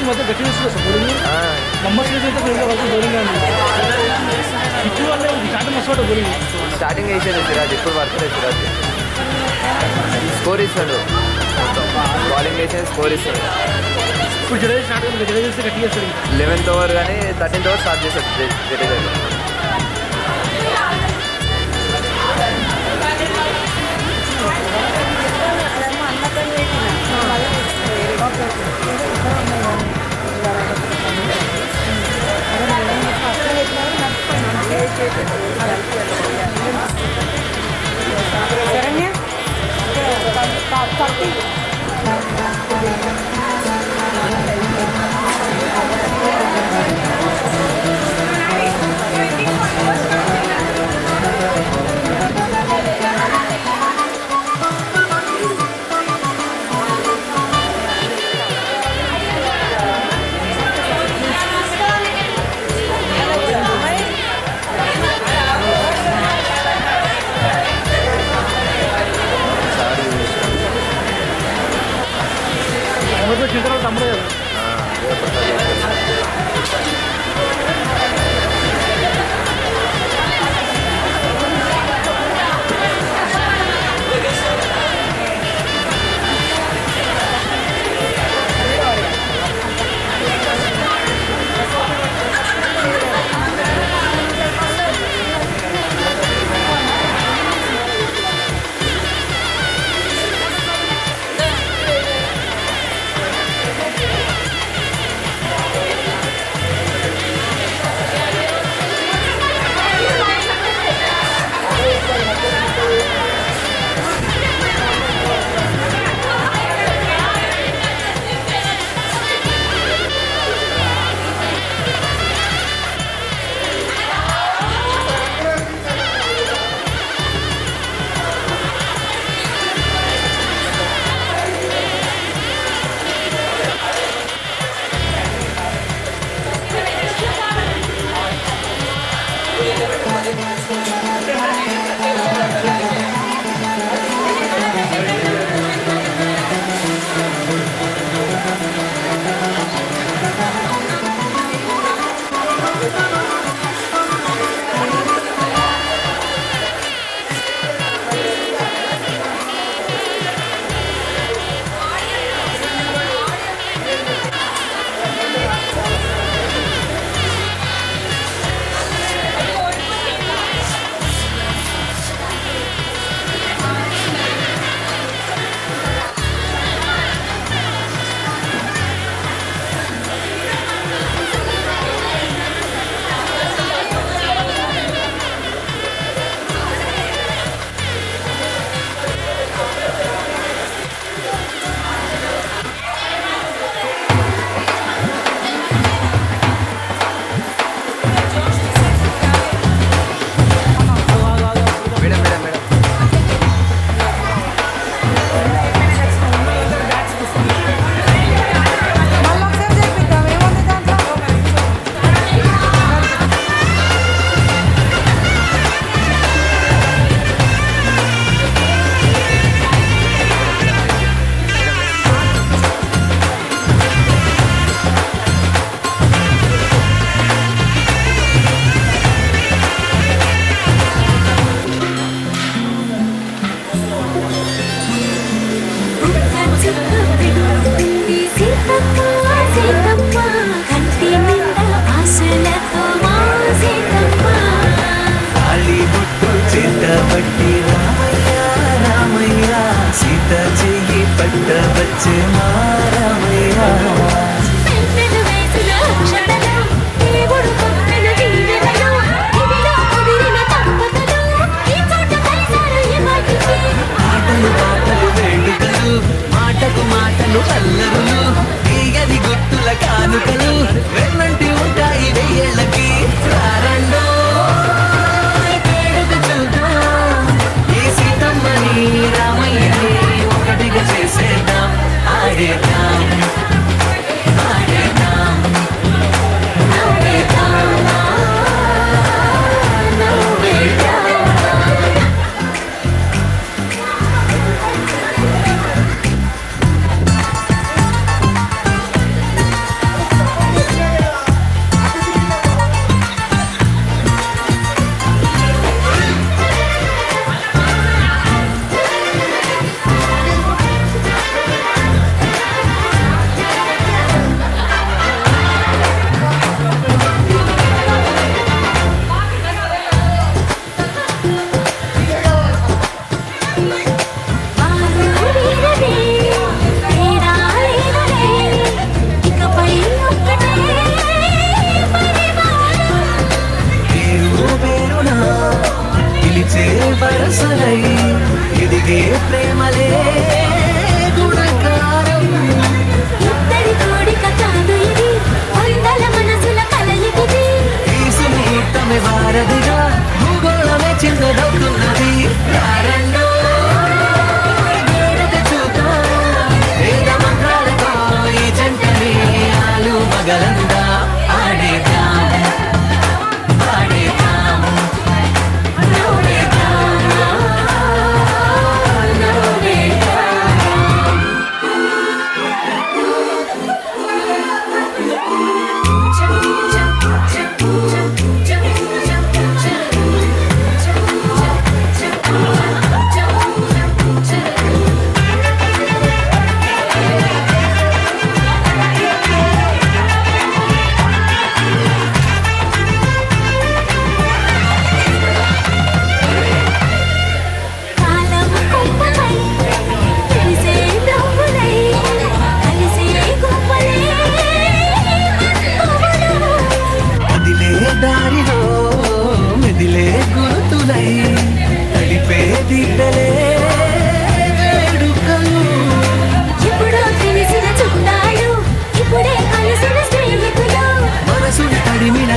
మధ్య గట్టి వేస్తుంది సార్ బౌలింగ్ నంబర్ అయితే బౌలింగ్ ఇప్పుడు వల్ల స్టార్టింగ్ మస్తు బౌలింగ్ స్టార్టింగ్ వేసేది సిరాజ్, ఇప్పుడు పడుతుంది సిరాజ్. స్కోర్ ఇస్తాడు, బౌలింగ్ వేసేది స్కోర్ ఇస్తాడు. ఇప్పుడు జడేజా స్టార్ట్ జడేజా చేస్తే గట్టి చేస్తాడు. 11th ఓవర్ కానీ 13th ఓవర్ స్టార్ట్ చేస్తాడు జడేజా. తమ్ముడు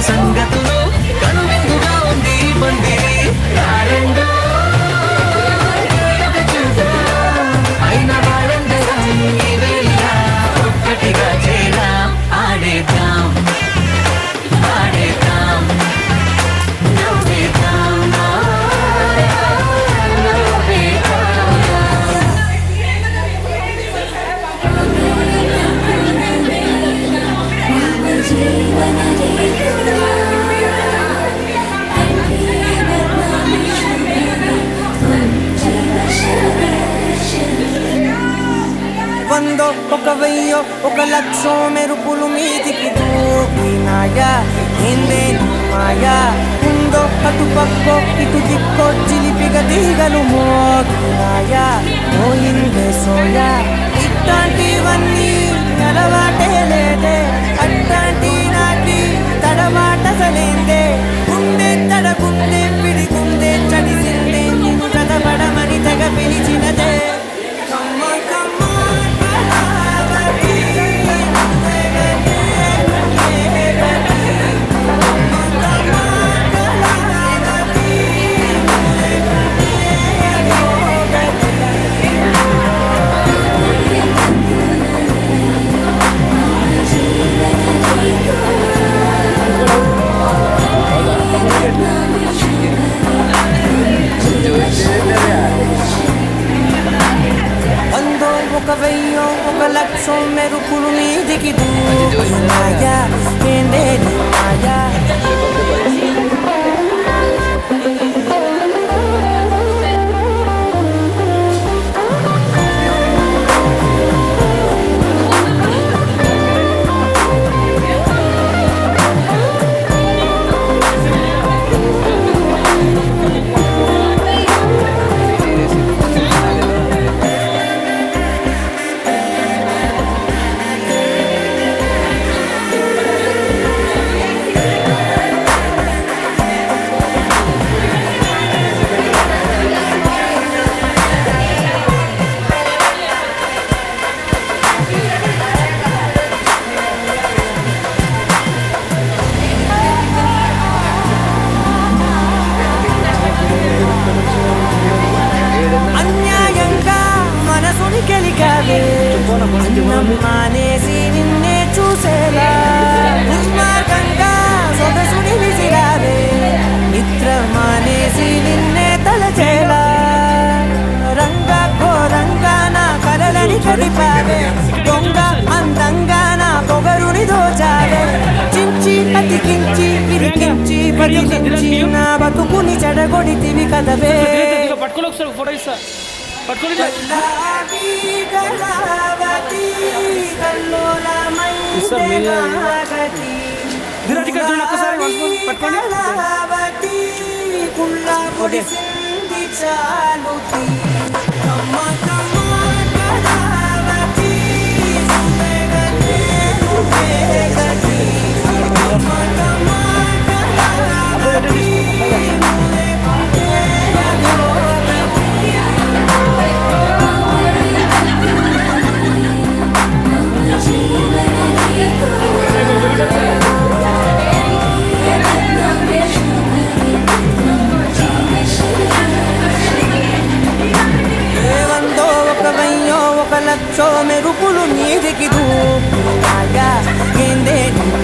సంగతులు కనువిందుగా ఉంది ఈ పందిరి రారెండో అయిన వాళ్ళందరం ఈ వేళ ఒక్కటిగా చేరాం ఆడేద్దాం ఆడేద్దాం నవ్వేద్దాం వందో ఒక వెయ్యో ఒక లక్షో మెరుపులు మీదికి దూకినాయా ఏందే మాయా ఉందో అటు పక్కో ఇటు దిక్కో చిలిపిగా తీగలు మోగినాయా పోయిందే సోయా ఇట్లాంటివన్నీ అలవాటే లేదే అట్లాంటి నాకి తడబాటసలేందే గుండె తడగుండె పిడిగుండె చడిసిందే నిన్ను చదవడమని తెగ పిలిచినదే కమ్మ కమ్మ వందో ఒక వెయ్యో ఒక లక్షో మెరుపులు మీదికి దూకినాయా ఏందే మాయా అన్యాయంగా మనసుని గెలికావే మానేసి నిన్నే చూసేలా దుర్మార్గంగా సొగసుని విసిరావే నిద్ర మానేసి నిన్నే తలచేలా రంగా ఘోరంగా నా కలలని కదిపావే దొంగ అందంగా నా పొగరుని దోచావే చించి అతికించి విరికించి బతికించి నా బతుకుని చెడగొడితివి కదవే పట్టుకోలే ఒకసారి ఫోటో ఇస్తా పట్టుకోలే పట్టుకోండి వందో ఒక వెయ్యో ఒక లక్షో మెరుపులు మీదికి దూకినాయా ఏందే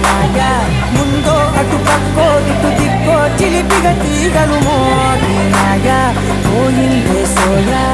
మాయా ముందో అటు పక్కో ఇటు దిక్కో చిలిపిగా తీగలు మోగినాయా పోయిందే సోయా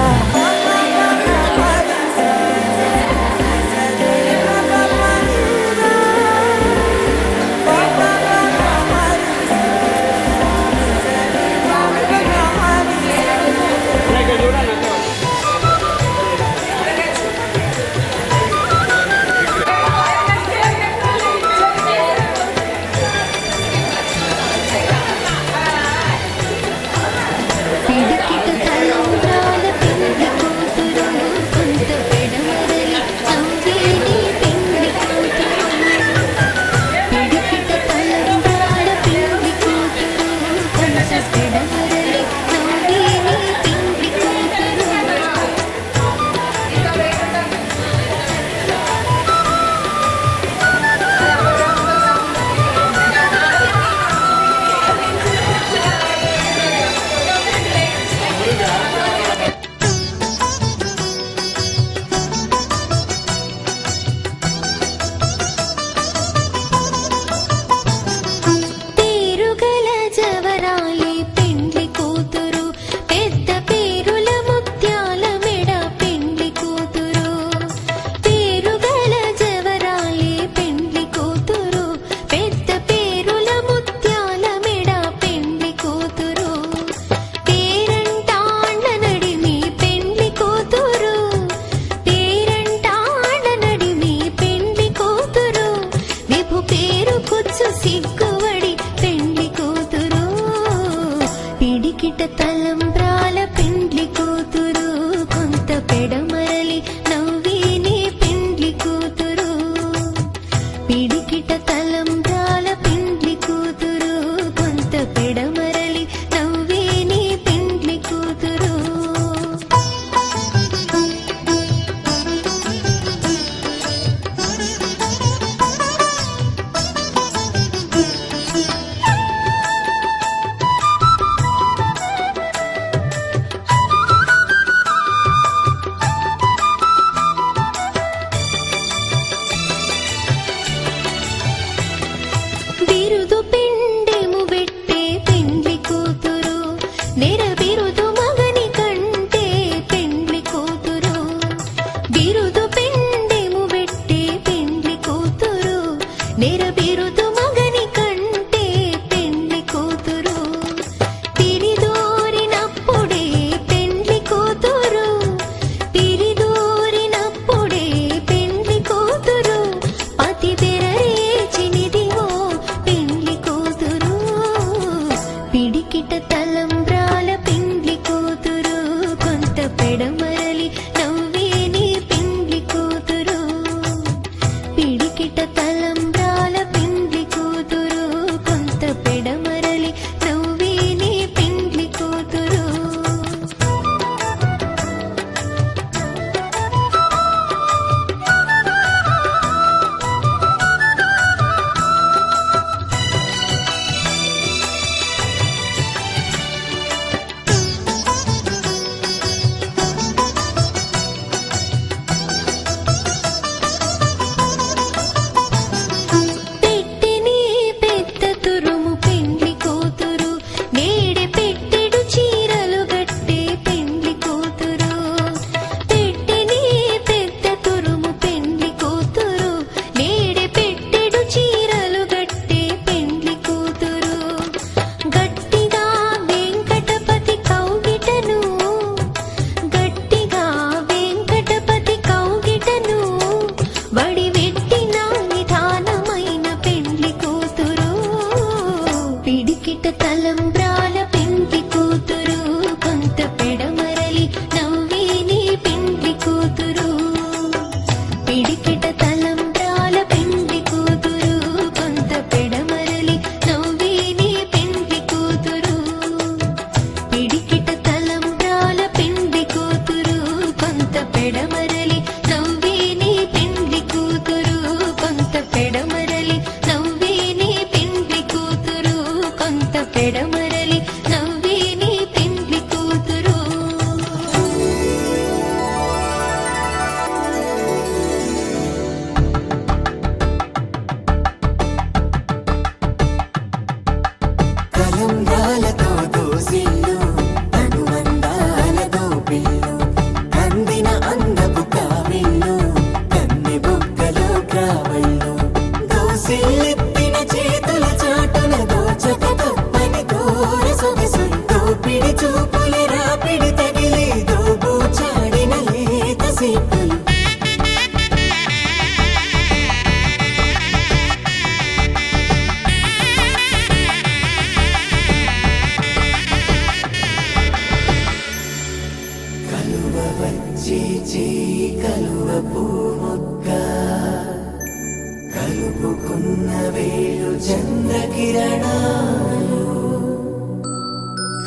కుచ్చు సిగ్గువడి పెండ్లి కూతురు పిడికిట తలంబ్రాల పెండ్లి కూతురు కొంత పెడమరలి నవ్విని పెండ్లి కూతురు పిడికిట తలంబ్రాల పెండ్లి కూతురు కొంత పెడమరలి నవ్విని పెండ్లి కూతురు బిరుదు పిండెము పెట్టే పెండ్లి కూతురు నెర బిరుదు మగని కంటే పెండ్లి కూతురు బిరుదు పిండెము పెట్టే పెండ్లి కూతురు నెర బిరుదు మగని కంటే పెండ్లి కూతురు తిరిదోరినప్పుడే పెండ్లి కూతురు తిరిదోరినప్పుడే పెండ్లి కూతురు పతి తెరరేచినిదివో పెండ్లి కూతురు పిడికిట తలంబ్రాల పెండ్లి కూతురు కొంత పెడమరలి నవ్వేని పెండ్లి కూతురు పిడికిట తలంబ్రాల పెండ్లి కూతురు కొంత పెడమరలి నవ్వేని పెండ్లి కూతురు పెట్టెని పెద్ద తురుము పెండ్లి కూతురు నేడే పెట్టెడు చీరలు గట్టే పెండ్లి కూతురు పెట్టెని పెద్ద తురుము పెండ్లి కూతురు నేడే పెట్టెడు చీరలు గట్టే పెండ్లి కూతురు గట్టిగా వెంకటపతి కౌగిటను గట్టిగా వెంకటపతి కౌగిటను వడివెట్టిన నిదానమైన పెండ్లి కూతురు పిడికిట తలంబ్రాల పెండ్లి కూతురు కొంత పెడమరలి నవ్విని పెండ్లి కూతురు పిడికిట తలంబ్రాల పెండ్లి కూతురు కొంత పెడమరలి నవ్విని పెండ్లి కూతురు పిడికిట తలంబ్రాల పెండ్లి కూతురు కొంత పెడమరలి నవ్విని పెండ్లి కూతురు కొంత పెడమరలి నవ్విని పెండ్లి కూతురు కొంత పెడమరలి నవ్విని పెండ్లి కూతురు తలంబ్రాలతో దోసిల్లు అనుబంధాలతో పిల్లు అందిన అందపు కావిళ్ళు కన్నె బుగ్గలో గ్రావళ్ళు దోసిల్లెత్తిన చేతుల చాటున దోచక తప్పని దూర సొగసులు దోపిడి చూపుల రాపిడి తగిలి దోబూచాడిన లేత సీపులు కలువ వచ్చే చేయి కలువ పూమొక్క కలుపుకున్న వేలు చంద్రకిరణాలు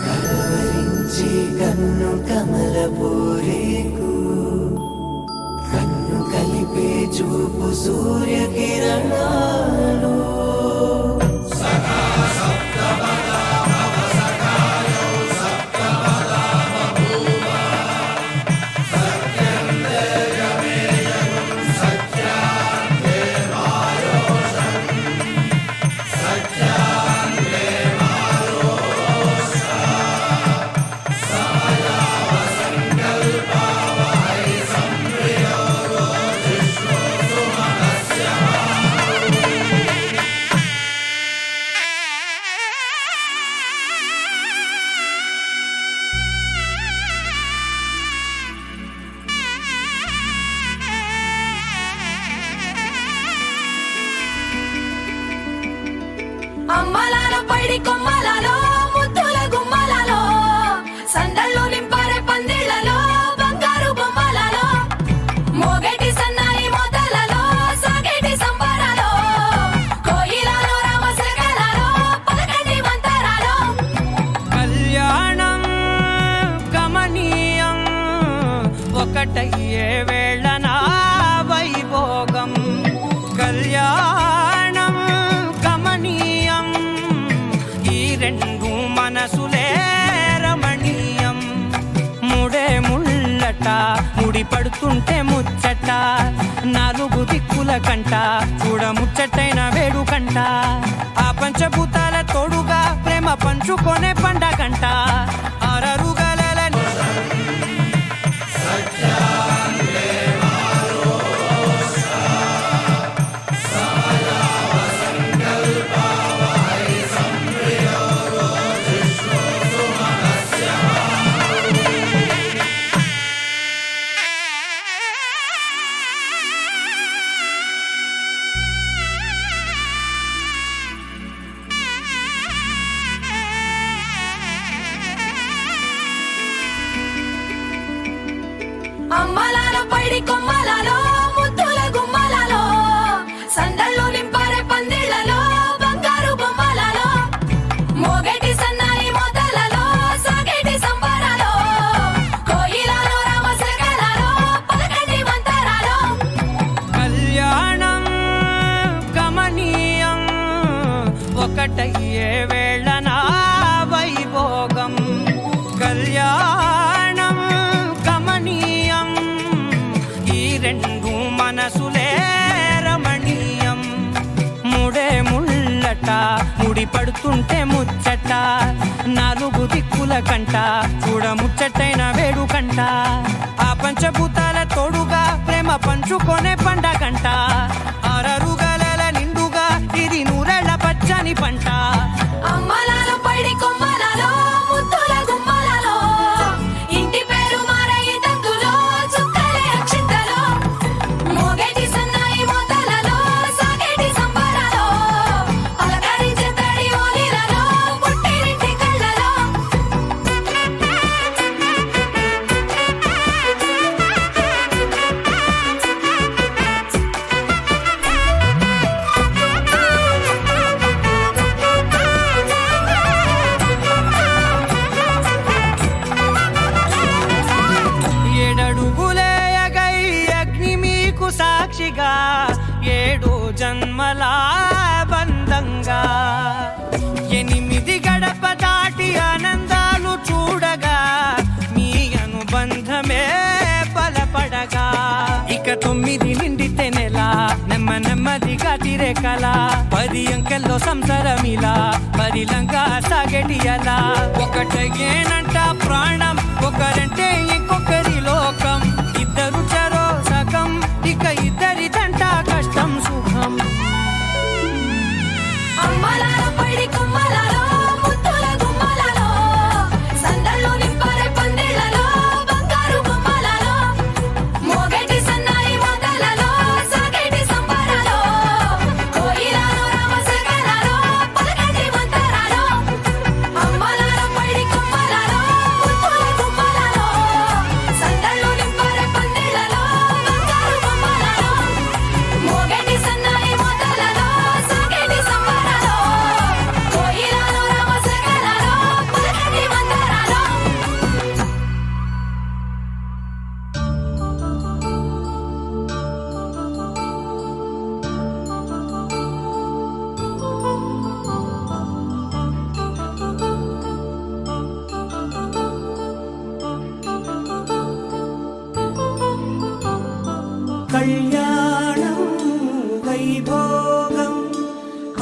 కలవరించే కన్ను కమల పూరేకు కన్ను కలిపే చూపు సూర్యకిరణాలు అమ్మలాలో పైడి కొమ్మలలో ముద్దుల గుమ్మలలో సందళ్ళు నింపారే పందిళ్లలో బంగారు బొమ్మలలో మోగేటి సన్నాయి మోతలలో సాగేటి సంబరాలో కోయిలలో రామశకలలో పలకండి మంతరాలో కళ్యాణం గమనీయం ఒకటయ్యే వేళనా వైభోగం కళ్యాణం గమనీయం ఈ రెండు మనసులే రమణీయం ముడే ముళ్ళట ముడి పడుతుంటే ముచ్చట నాలుగు దిక్కుల కంట చూడ ముచ్చటైన వేడుకంట ఆ పంచభూతాల తోడుగా ప్రేమ పంచుకొనే పండగంట ఆరరుగలని అమ్మలాలో పైడి కొమ్మలలో ముద్దుల గుమ్మలలో సందళ్ళు నింపారే పందిళ్లలో బంగారు బొమ్మలలో మోగేటి సన్నాయి మోతలలో సాగేటి సంబరాలో కోయిలలో రామశకలలో పలకండి మంతరాలో కళ్యాణం గమనీయం ఒకటయ్యే వేళనా వైభోగం కళ్యాణం గమనీయం ఈ రెండు మనసులే రమణీయం ముడే ముళ్ళట ముడి పడుతుంటే ముచ్చట నాలుగు దిక్కుల కంట చూడ ముచ్చటైన వేడుకంట ఆ పంచభూతాల తోడుగా ప్రేమ పంచుకొనే పండగంట ఆరరుగల నిండుగా ఇది నూరెళ్ళ పచ్చని పంట అమ్మలాలో పైడి కొమ్మలలో ముద్దుల గుమ్మలలో ఇంటి పేరు మారయ్య తందులో చుక్కలే అక్షింతలో మోగేటి సన్నాయి మోతలలో సాగేటి సంబరాలో అలకరించే తడి ఓలిలలో పుట్టినింటి కళ్ళలో ఏడడుగులేయగై అగ్ని మీకు సాక్షిగా ఏడు జన్మల బంధంగా ఎనిమిది గడప దాటి ఆనందాలు చూడగా మీ అనుబంధమే బలపడగా ఇక 9 నిండితే నెల నెమ్మదిగా తిరే కల 10 అంకెల్లో సంసారమిలా పరిలంగా సాగటి అలా ఒకటేనంట ప్రాణం ఒకరంటే ఇంకొకరి లోకం ఇద్దరు చరో సగం ఇక ఇద్దరిదంట కష్టం సుఖం అమ్మలాలో పైడి కొమ్మలలో ముద్దుల గుమ్మలలో సందళ్ళు నింపారే పందిళ్లలో బంగారు బొమ్మలలో మోగేటి సన్నాయి మోతలలో సాగేటి సంబరాలో కోయిలలో రామశకలలో పలకండి మంతరాలో అమ్మలాలో పైడి కొమ్మలలో ముద్దుల గుమ్మలలో సందళ్ళు నింపారే పందిళ్లలో బంగారు బొమ్మలలో మోగేటి సన్నాయి మోతలలో సాగేటి సంబరాలో కోయిలలో రామశకలలో పలకండి మంతరాలో కళ్యాణం వైభోగం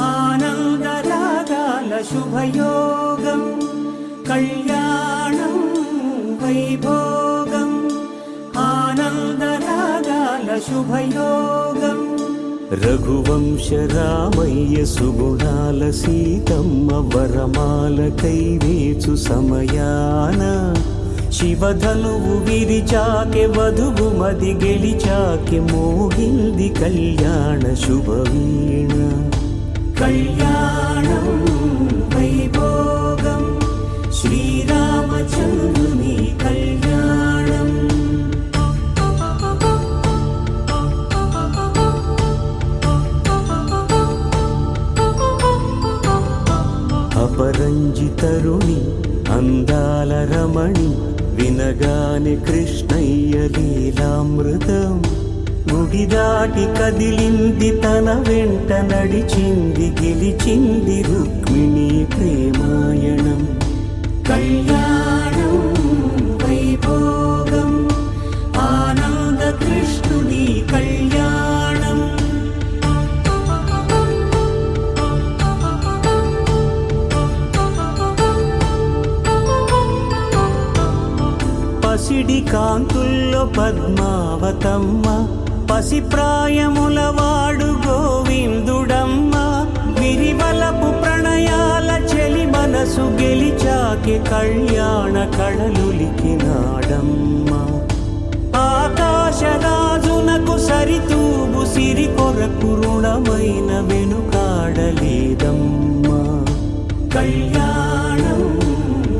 ఆనందరాగాల శుభయోగం కళ్యాణం వైభోగం ఆనందరాగాల శుభయోగం రఘువంశ రామయ్య సుగుణాల సీతమ్మ వరమాల కైవేచు సమయాన శివధనువు విరిచాకె వధువు మది గెలిచాకె మోగింది కళ్యాణ శుభవీణ కళ్యాణం అపరంజితరుణి అందాల రమణి వినగానే కృష్ణయ్య లీలామృతం గుడి దాటి కదిలింది తన వెంట నడిచింది గెలిచింది రుక్మిణి ప్రేమాయణం కళ్యాణం వైభోగం ఆనంద కృష్ణుని కళ్యాణం పసిడి కాంతుల్లో పద్మావతమ్మ పసిప్రాయముల వాడు గోవిందుడమ్మ విరివలపు ప్రణయాల చెలి మనసు గెలిచాకే కళ్యాణ కళలులికినాడమ్మ ఆకాశరాజునకు సరితూబు సిరి కొరకు రుణమైన వెనుకాడలేదమ్మ కళ్యాణం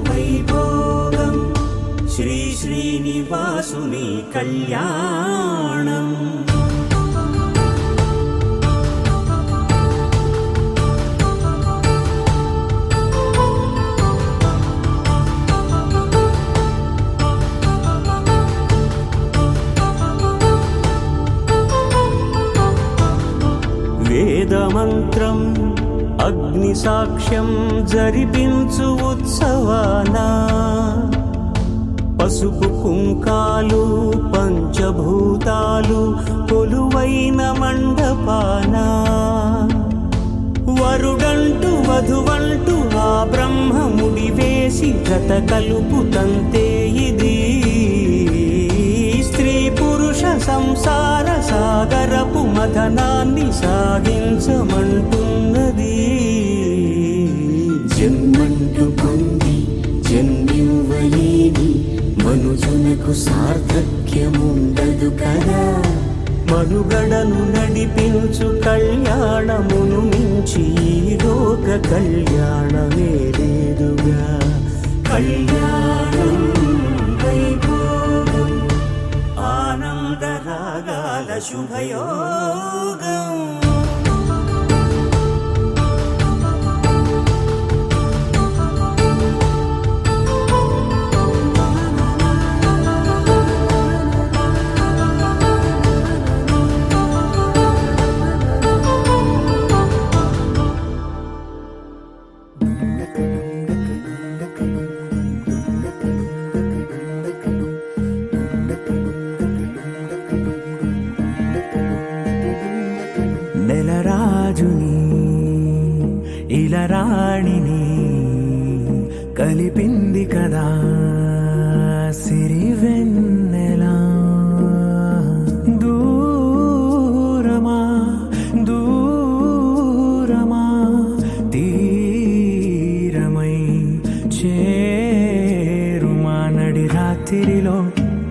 వైభోగం శ్రీ శ్రీనివాసుని కళ్యాణం వేదమంత్రం అగ్ని సాక్ష్యం జరిపించు ఉత్సవానా పసుపు కుంకాలు పంచభూతాలు కొలువైన మండపాన వరుడంటూ వధువంటూ ఆ బ్రహ్మముడి వేసి గత కలుపు తంతే ఇది స్త్రీ పురుష సంసార సాగరపు మథనాన్ని సాగించమంటున్నది జన్మంటూ పొంది జన్మివ్వలేని మనుజునకు సార్థక్యముండదు కదా మనుగడను నడిపించు కళ్యాణమును మించి ఈ లోక కళ్యాణమే లేదుగా కళ్యాణం వైభోగం ఆనంద రాగాల శుభయోగం నెలరాజుని ఇలరాణిని కలిపింది కదా సిరి వెన్నెలా దూరమా దూరమా తీరమై చేరుమా నడి రాత్రిలో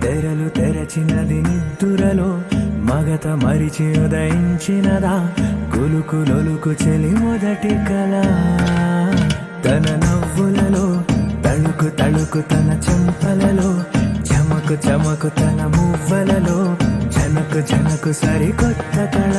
తెరలు తెరచినది నిద్దురలో మగత మరిచి ఉదయించినదా గులుకు లొలుకు చెలి మొదటి కళ తన నవ్వులలో తళుకు తళుకు తన చెంపలలో చమకు చమకు తన మువ్వలలో జనకు జనకు సరికొత్త కళ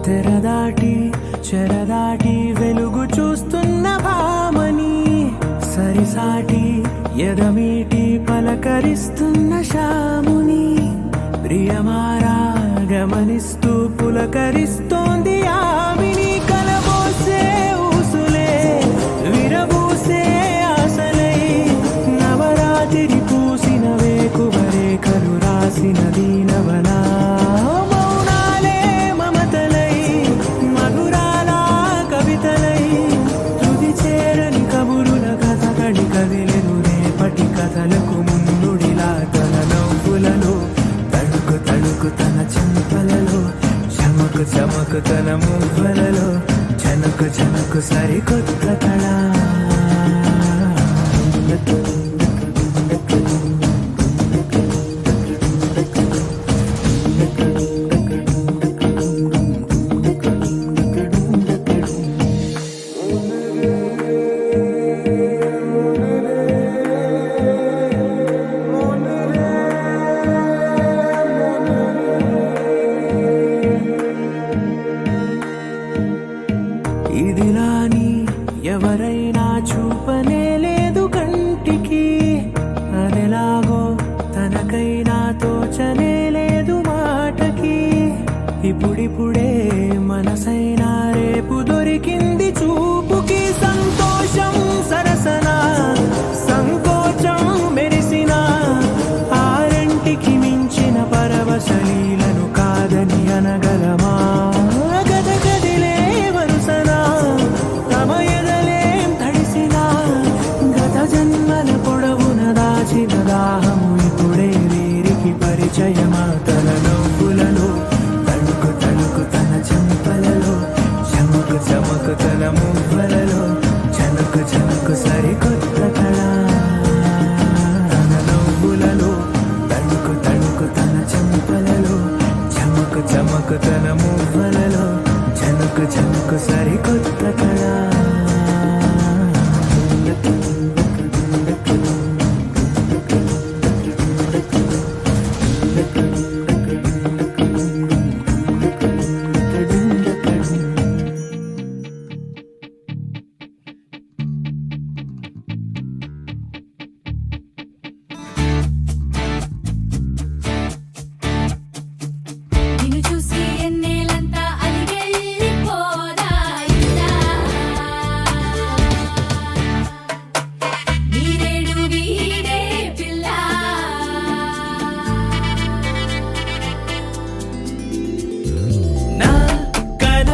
తెరదాటి చెరదాటి వెలుగు చూస్తున్న భామని సరిసాటి ఎదమీటి పలకరిస్తున్న శాముని ప్రియమారా గమనిస్తూ పులకరిస్తోంది ఆవిని కలబోసే ఊసులే విరబూసే ఆశలై నవరాత్రి పూసిన వేకువరేఖలు రాసిన దీనవలా మౌనాలే మమతలై మధురాల కవితలై తుది చేరని కబురుల చమకు తన మువ్వలలో చనకు చనకు సరికొత్త కళ ఇదిలాని ఎవరైనా చూపనే లేదు కంటికి అదెలాగో తనకైనా తోచనే లేదు మాటకి ఇప్పుడిప్పుడే మనసైనా రేపు దొరికింది చూపుకి సంతోషం సరసన సంకోచం మెరిసిన ఆరంటికి మించిన పరవశలీలను కాదని అనగలమా గద గదిలే వరుసన తమ ఎదలేం తడిసిన గత జన్మల పొడవున దాచిన దాహము ఇప్పుడే వీరికి పరిచయమా తన నవ్వులలో తణుకు తణుకు తన చెంపలలో చమకు చమకు తన మువ్వలలో చనకు చనకు సరికొత్త కళ తన నవ్వులలో తణుకు తణుకు తన చెంపలలో చమకు చమకు తన మువ్వలలో చనకు చనకు సరికొత్త కళ నిన్ను చూసి ఎన్నేలంతా అలిగెళ్ళిపోదా ఇలా వీరేడు వీడే పిల్ల నా కల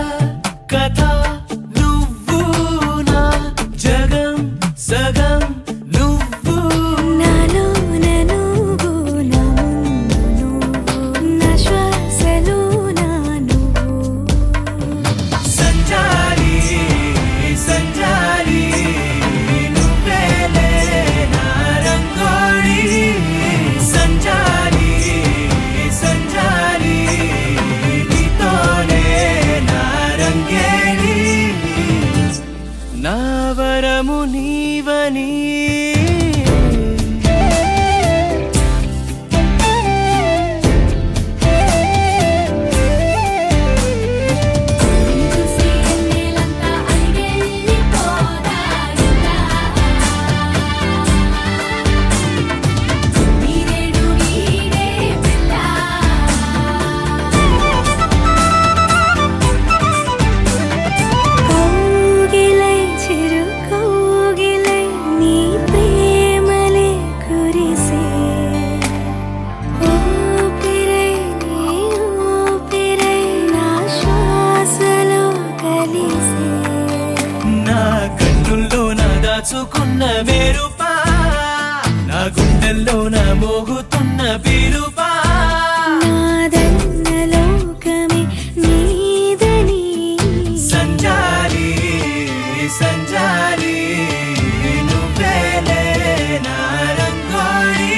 కథ నువ్వు నా జగం సగం నువ్వు నాలో నువ్వు నా ముందు నువ్వు నా శ్వాసలో నా నువ్వు సంచారి సంచారి నువ్వేలే నా రంగోళి సంచారి సంచారి నీతోనే నా రంగేళి నా వరము నీవని చూసి ఎన్నేలంతా అలిగెళ్ళిపోదా ఇలా వీరేడు వీడే పిల్ల కౌగిలై చిరు కౌగిలై నీ ప్రేమలే కురిసే ఊపిరై నీ ఊపిరై నా శ్వాసలో కలిసే నా కన్నుల్లో నా దాచుకున్న వేరుపా నా గుండెల్లో నా మోగుతున్న పిలుపా నాదన్న లోకమే నీదని సంచారి సంచారి నువ్వేలే నా రంగోళి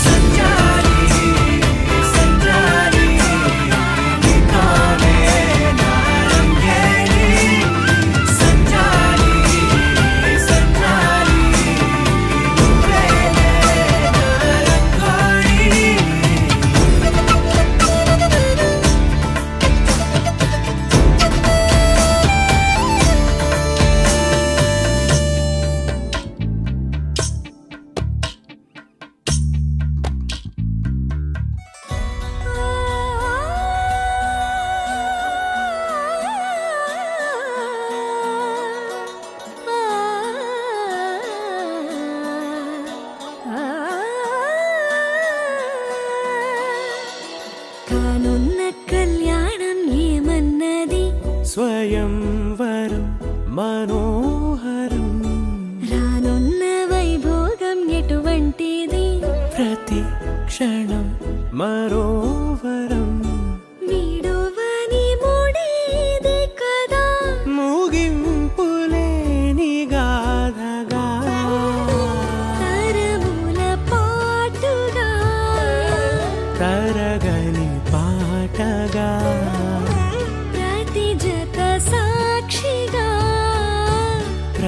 సంచారి సంచారి నీతోనే నా రంగేళి సంచారి సంచారి నువ్వేలే నా రంగోళి కానున్న కళ్యాణం ఏమన్నది స్వయంవరం మనోహరం రానున్న వైభోగం ఎటువంటిది ప్రతి క్షణం మరోవరం వీడువని మూడ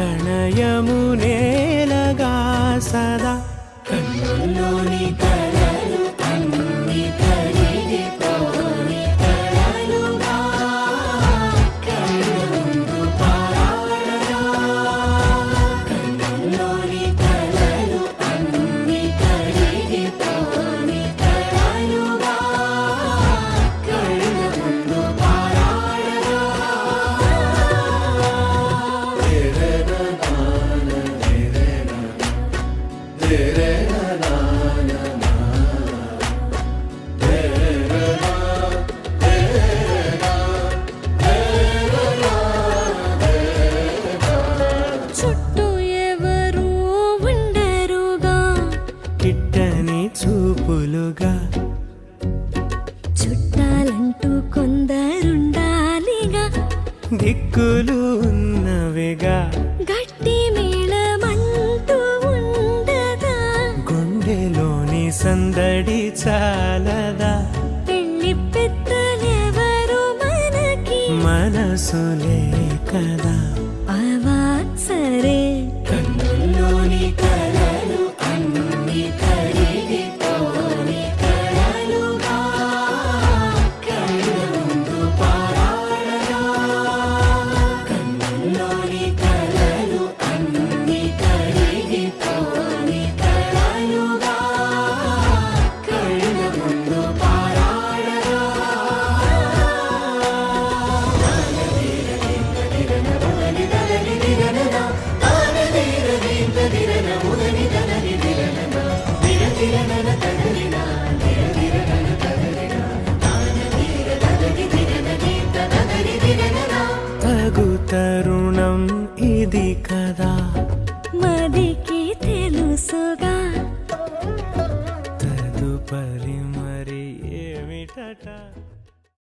ప్రణయము నేలగా సదా కన్నుల్లోని కలలు అన్ని కరిగిపోని కలలుగా కళ్ళు ముందు పారాడగా కన్నుల్లోని కలలు అన్ని కరిగిపోని కలలుగా కళ్ళు ముందు పారాడగా చుట్టూ ఎవరు ఉండరుగా కిట్టని చూపులుగా చుట్టాలంటూ కొందరుండాలిగా దిక్కులు ఉన్నవిగా గట్టి మేళమంటూ ఉండదా గుండెలోని సందడి చాలదా పెళ్లి పెద్దలెవరు మనకి మనసులే కదా అవా సరే కన్నుల్లోని కలలు అన్ని కరిగిపోని కలలుగా కళ్ళు ముందు పారాడగా కన్నుల్లోని కలలు అన్ని కరిగిపోని కలలుగా కళ్ళు ముందు పారాడగా తగు తరుణం ఇది కదా మదికి తెలుసుగా తదుపరి మరి ఏమిటట